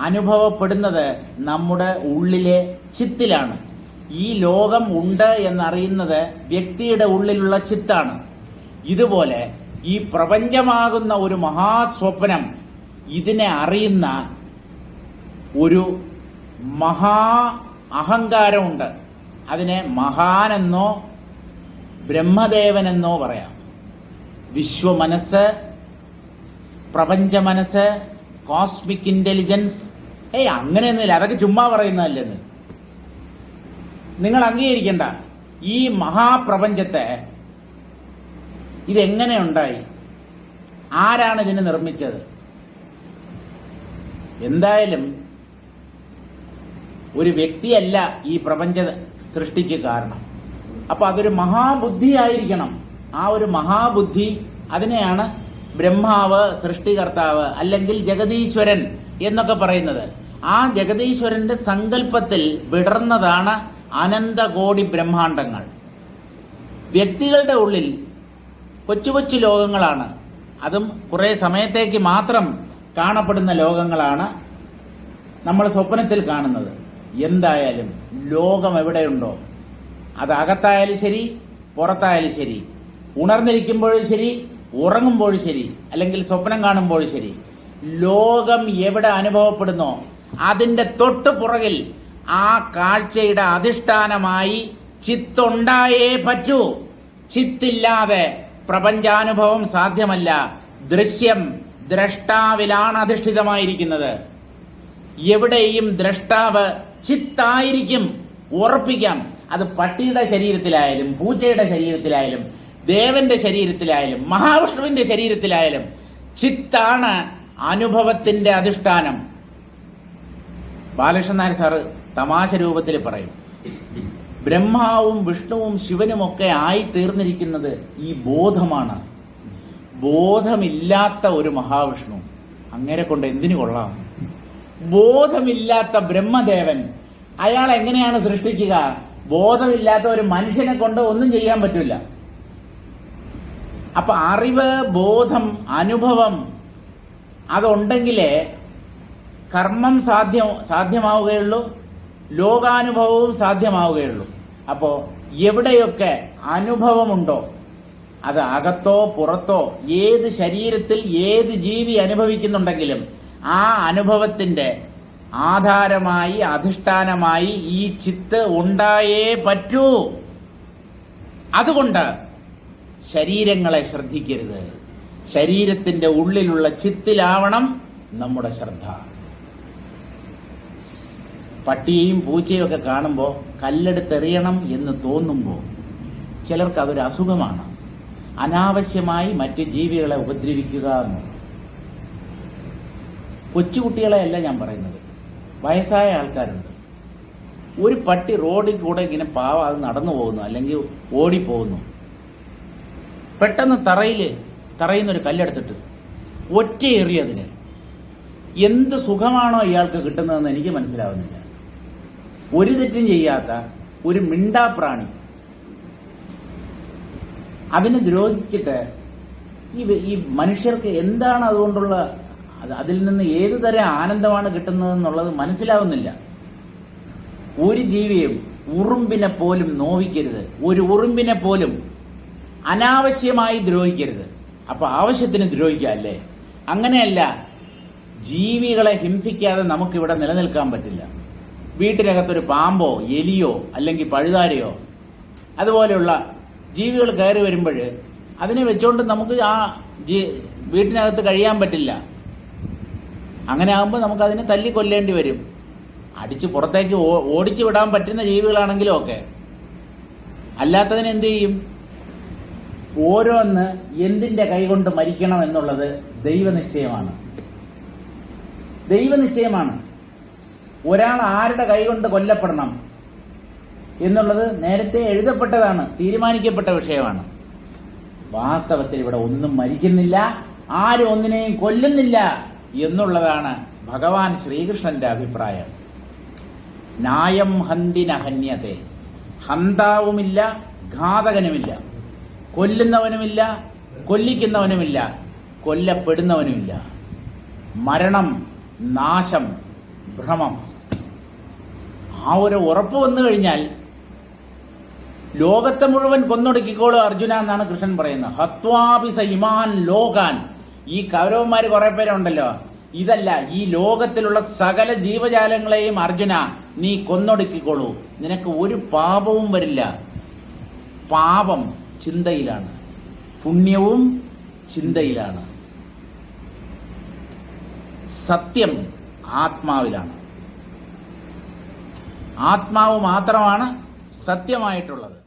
S1: അനുഭവപ്പെടുന്നത് നമ്മുടെ ഉള്ളിലെ ചിത്തിലാണ്. ഈ ലോകം ഉണ്ട് എന്നറിയുന്നത് വ്യക്തിയുടെ ഉള്ളിലുള്ള ചിത്താണ്. ഇതുപോലെ ഈ പ്രപഞ്ചമാകുന്ന ഒരു മഹാസ്വപ്നം, ഇതിനെ അറിയുന്ന ഒരു മഹാ അഹങ്കാരമുണ്ട്. അതിനെ മഹാനെന്നോ ബ്രഹ്മദേവനെന്നോ പറയാം. വിശ്വമനസ്സ്, പ്രപഞ്ച മനസ്സ്, കോസ്മിക് ഇന്റലിജൻസ്, അങ്ങനെയൊന്നുമില്ല. അതൊക്കെ ചുമ്മാ പറയുന്നതല്ലെന്ന് നിങ്ങൾ അംഗീകരിക്കണ്ട. ഈ മഹാപ്രപഞ്ചത്തെ ഇതെങ്ങനെ ഉണ്ടായി? ആരാണ് ഇതിനെ നിർമ്മിച്ചത്? എന്തായാലും ഒരു വ്യക്തിയല്ല ഈ പ്രപഞ്ച സൃഷ്ടിക്ക് കാരണം. അപ്പൊ അതൊരു മഹാബുദ്ധിയായിരിക്കണം. ആ ഒരു മഹാബുദ്ധി, അതിനെയാണ് ബ്രഹ്മാവ്, സൃഷ്ടികർത്താവ് അല്ലെങ്കിൽ ജഗതീശ്വരൻ എന്നൊക്കെ പറയുന്നത്. ആ ജഗതീശ്വരന്റെ സങ്കല്പത്തിൽ വിടർന്നതാണ് അനന്തകോടി ബ്രഹ്മാണ്ടങ്ങൾ. വ്യക്തികളുടെ ഉള്ളിൽ കൊച്ചു കൊച്ചു ലോകങ്ങളാണ്. അതും കുറെ സമയത്തേക്ക് മാത്രം കാണപ്പെടുന്ന ലോകങ്ങളാണ് നമ്മൾ സ്വപ്നത്തിൽ കാണുന്നത്. എന്തായാലും ലോകം എവിടെയുണ്ടോ, അത് അകത്തായാലും ശരി പുറത്തായാലും ശരി, ഉണർന്നിരിക്കുമ്പോഴും ശരി ഉറങ്ങുമ്പോഴും ശരി അല്ലെങ്കിൽ സ്വപ്നം കാണുമ്പോഴും ശരി, ലോകം എവിടെ അനുഭവപ്പെടുന്നോ അതിന്റെ തൊട്ടു പുറകിൽ ആ കാഴ്ചയുടെ അധിഷ്ഠാനമായി ചിത്തുണ്ടായേ പറ്റൂ. ചിത്തില്ലാതെ പ്രപഞ്ചാനുഭവം സാധ്യമല്ല. ദൃശ്യം ദ്രഷ്ടാവിലാണ് അധിഷ്ഠിതമായിരിക്കുന്നത്. എവിടെയും ദ്രഷ്ടാവ് ചിത്തായിരിക്കും, ഉറപ്പിക്കാം. അത് പട്ടിയുടെ ശരീരത്തിലായാലും പൂച്ചയുടെ ശരീരത്തിലായാലും ദേവന്റെ ശരീരത്തിലായാലും മഹാവിഷ്ണുവിന്റെ ശരീരത്തിലായാലും ചിത്താണ് അനുഭവത്തിന്റെ അധിഷ്ഠാനം. ബാലകൃഷ്ണൻ നായർ സാറ് തമാശ രൂപത്തിൽ പറയും, ബ്രഹ്മാവും വിഷ്ണുവും ശിവനുമൊക്കെ ആയി തീർന്നിരിക്കുന്നത് ഈ ബോധമാണ്. ബോധമില്ലാത്ത ഒരു മഹാവിഷ്ണു അങ്ങനെ കൊണ്ട് എന്തിനു കൊള്ളാം? ബോധമില്ലാത്ത ബ്രഹ്മദേവൻ അയാൾ എങ്ങനെയാണ് സൃഷ്ടിക്കുക? ബോധമില്ലാത്ത ഒരു മനുഷ്യനെ കൊണ്ട് ഒന്നും ചെയ്യാൻ പറ്റില്ല. അപ്പൊ അറിവ്, ബോധം, അനുഭവം അതുണ്ടെങ്കിലേ കർമ്മം സാധ്യമാവുകയുള്ളൂ, ലോകാനുഭവവും സാധ്യമാവുകയുള്ളൂ. അപ്പോ എവിടെയൊക്കെ അനുഭവമുണ്ടോ, അത് അകത്തോ പുറത്തോ ഏത് ശരീരത്തിൽ ഏത് ജീവി അനുഭവിക്കുന്നുണ്ടെങ്കിലും ആ അനുഭവത്തിന്റെ ആധാരമായി അധിഷ്ഠാനമായി ഈ ചിത്ത് ഉണ്ടായേ പറ്റൂ. അതുകൊണ്ട് ശരീരങ്ങളെ ശ്രദ്ധിക്കരുത്. ശരീരത്തിന്റെ ഉള്ളിലുള്ള ചിത്തിലാവണം നമ്മുടെ ശ്രദ്ധ. പട്ടിയെയും പൂച്ചയും ഒക്കെ കാണുമ്പോൾ കല്ലെടുത്തെറിയണം എന്ന് തോന്നുമ്പോൾ ചിലർക്ക് അതൊരു അസുഖമാണ്. അനാവശ്യമായി മറ്റ് ജീവികളെ ഉപദ്രവിക്കുക എന്നുള്ളത്. കൊച്ചുകുട്ടികളെയല്ല ഞാൻ പറയുന്നത്, വയസ്സായ ആൾക്കാരുണ്ട്. ഒരു പട്ടി റോഡിൽ കൂടെ ഇങ്ങനെ അത് നടന്നു പോകുന്നു, അല്ലെങ്കിൽ ഓടിപ്പോകുന്നു. പെട്ടെന്ന് തറയുന്നൊരു കല്ലെടുത്തിട്ട് ഒറ്റയേറി അതിന്. എന്ത് സുഖമാണോ ഇയാൾക്ക് കിട്ടുന്നതെന്ന് എനിക്ക് മനസ്സിലാവുന്നില്ല. ഒരു തെറ്റും ചെയ്യാത്ത ഒരു മിണ്ടാപ്രാണി അതിനെ ദ്രോഹിച്ചിട്ട് ഈ മനുഷ്യർക്ക് എന്താണ് അതുകൊണ്ടുള്ള, അതിൽ നിന്ന് ഏതു തരം ആനന്ദമാണ് കിട്ടുന്നതെന്നുള്ളത് മനസ്സിലാവുന്നില്ല. ഒരു ജീവിയും ഉറുമ്പിനെ പോലും നോവിക്കരുത്, ഒരു ഉറുമ്പിനെ പോലും അനാവശ്യമായി ദ്രോഹിക്കരുത്. അപ്പൊ ആവശ്യത്തിന് ദ്രോഹിക്കുക അല്ലേ? അങ്ങനെയല്ല. ജീവികളെ ഹിംസിക്കാതെ നമുക്കിവിടെ നിലനിൽക്കാൻ പറ്റില്ല. വീട്ടിനകത്തൊരു പാമ്പോ എലിയോ അല്ലെങ്കിൽ പഴുതാരയോ അതുപോലെയുള്ള ജീവികൾ കയറി വരുമ്പോൾ അതിനെ വെച്ചുകൊണ്ട് നമുക്ക് ആ വീട്ടിനകത്ത് കഴിയാൻ പറ്റില്ല. അങ്ങനെ ആകുമ്പോൾ നമുക്ക് അതിനെ തല്ലിക്കൊല്ലേണ്ടി വരും. അടിച്ച് പുറത്തേക്ക് ഓടിച്ചു വിടാൻ പറ്റുന്ന ജീവികളാണെങ്കിലും ഒക്കെ. അല്ലാത്തതിന് എന്ത് ചെയ്യും? ഓരോന്ന് എന്തിന്റെ കൈകൊണ്ട് മരിക്കണം എന്നുള്ളത് ദൈവനിശ്ചയമാണ്. ദൈവനിശ്ചയമാണ്. ഒരാൾ ആരുടെ കൈകൊണ്ട് കൊല്ലപ്പെടണം എന്നുള്ളത് നേരത്തെ എഴുതപ്പെട്ടതാണ്, തീരുമാനിക്കപ്പെട്ട വിഷയമാണ്. വാസ്തവത്തിൽ ഇവിടെ ഒന്നും മരിക്കുന്നില്ല, ആരും ഒന്നിനെയും കൊല്ലുന്നില്ല എന്നുള്ളതാണ് ഭഗവാൻ ശ്രീകൃഷ്ണന്റെ അഭിപ്രായം. ന്യായം ഹന്തിന ഹന്യത്തെ. ഹന്താവുമില്ല, ഘാതകനുമില്ല, കൊല്ലുന്നവനുമില്ല, കൊല്ലിക്കുന്നവനുമില്ല, കൊല്ലപ്പെടുന്നവനുമില്ല. മരണം, നാശം, ഭ്രമം. ആ ഒരു ഉറപ്പ് വന്നു കഴിഞ്ഞാൽ ലോകത്തെ മുഴുവൻ കൊന്നൊടുക്കിക്കോളൂ അർജുന എന്നാണ് കൃഷ്ണൻ പറയുന്നത്. ഹത്വാപിസ ഇമാൻ ലോകാൻ. ഈ കൗരവന്മാര് കുറെ പേരുണ്ടല്ലോ, ഇതല്ല, ഈ ലോകത്തിലുള്ള സകല ജീവജാലങ്ങളെയും അർജുന നീ കൊന്നൊടുക്കിക്കോളൂ, നിനക്ക് ഒരു പാപവും വരില്ല. പാപം ചിന്തയിലാണ്, പുണ്യവും ചിന്തയിലാണ്, സത്യം ആത്മാവിലാണ്. ആത്മാവ് മാത്രമാണ് സത്യമായിട്ടുള്ളത്.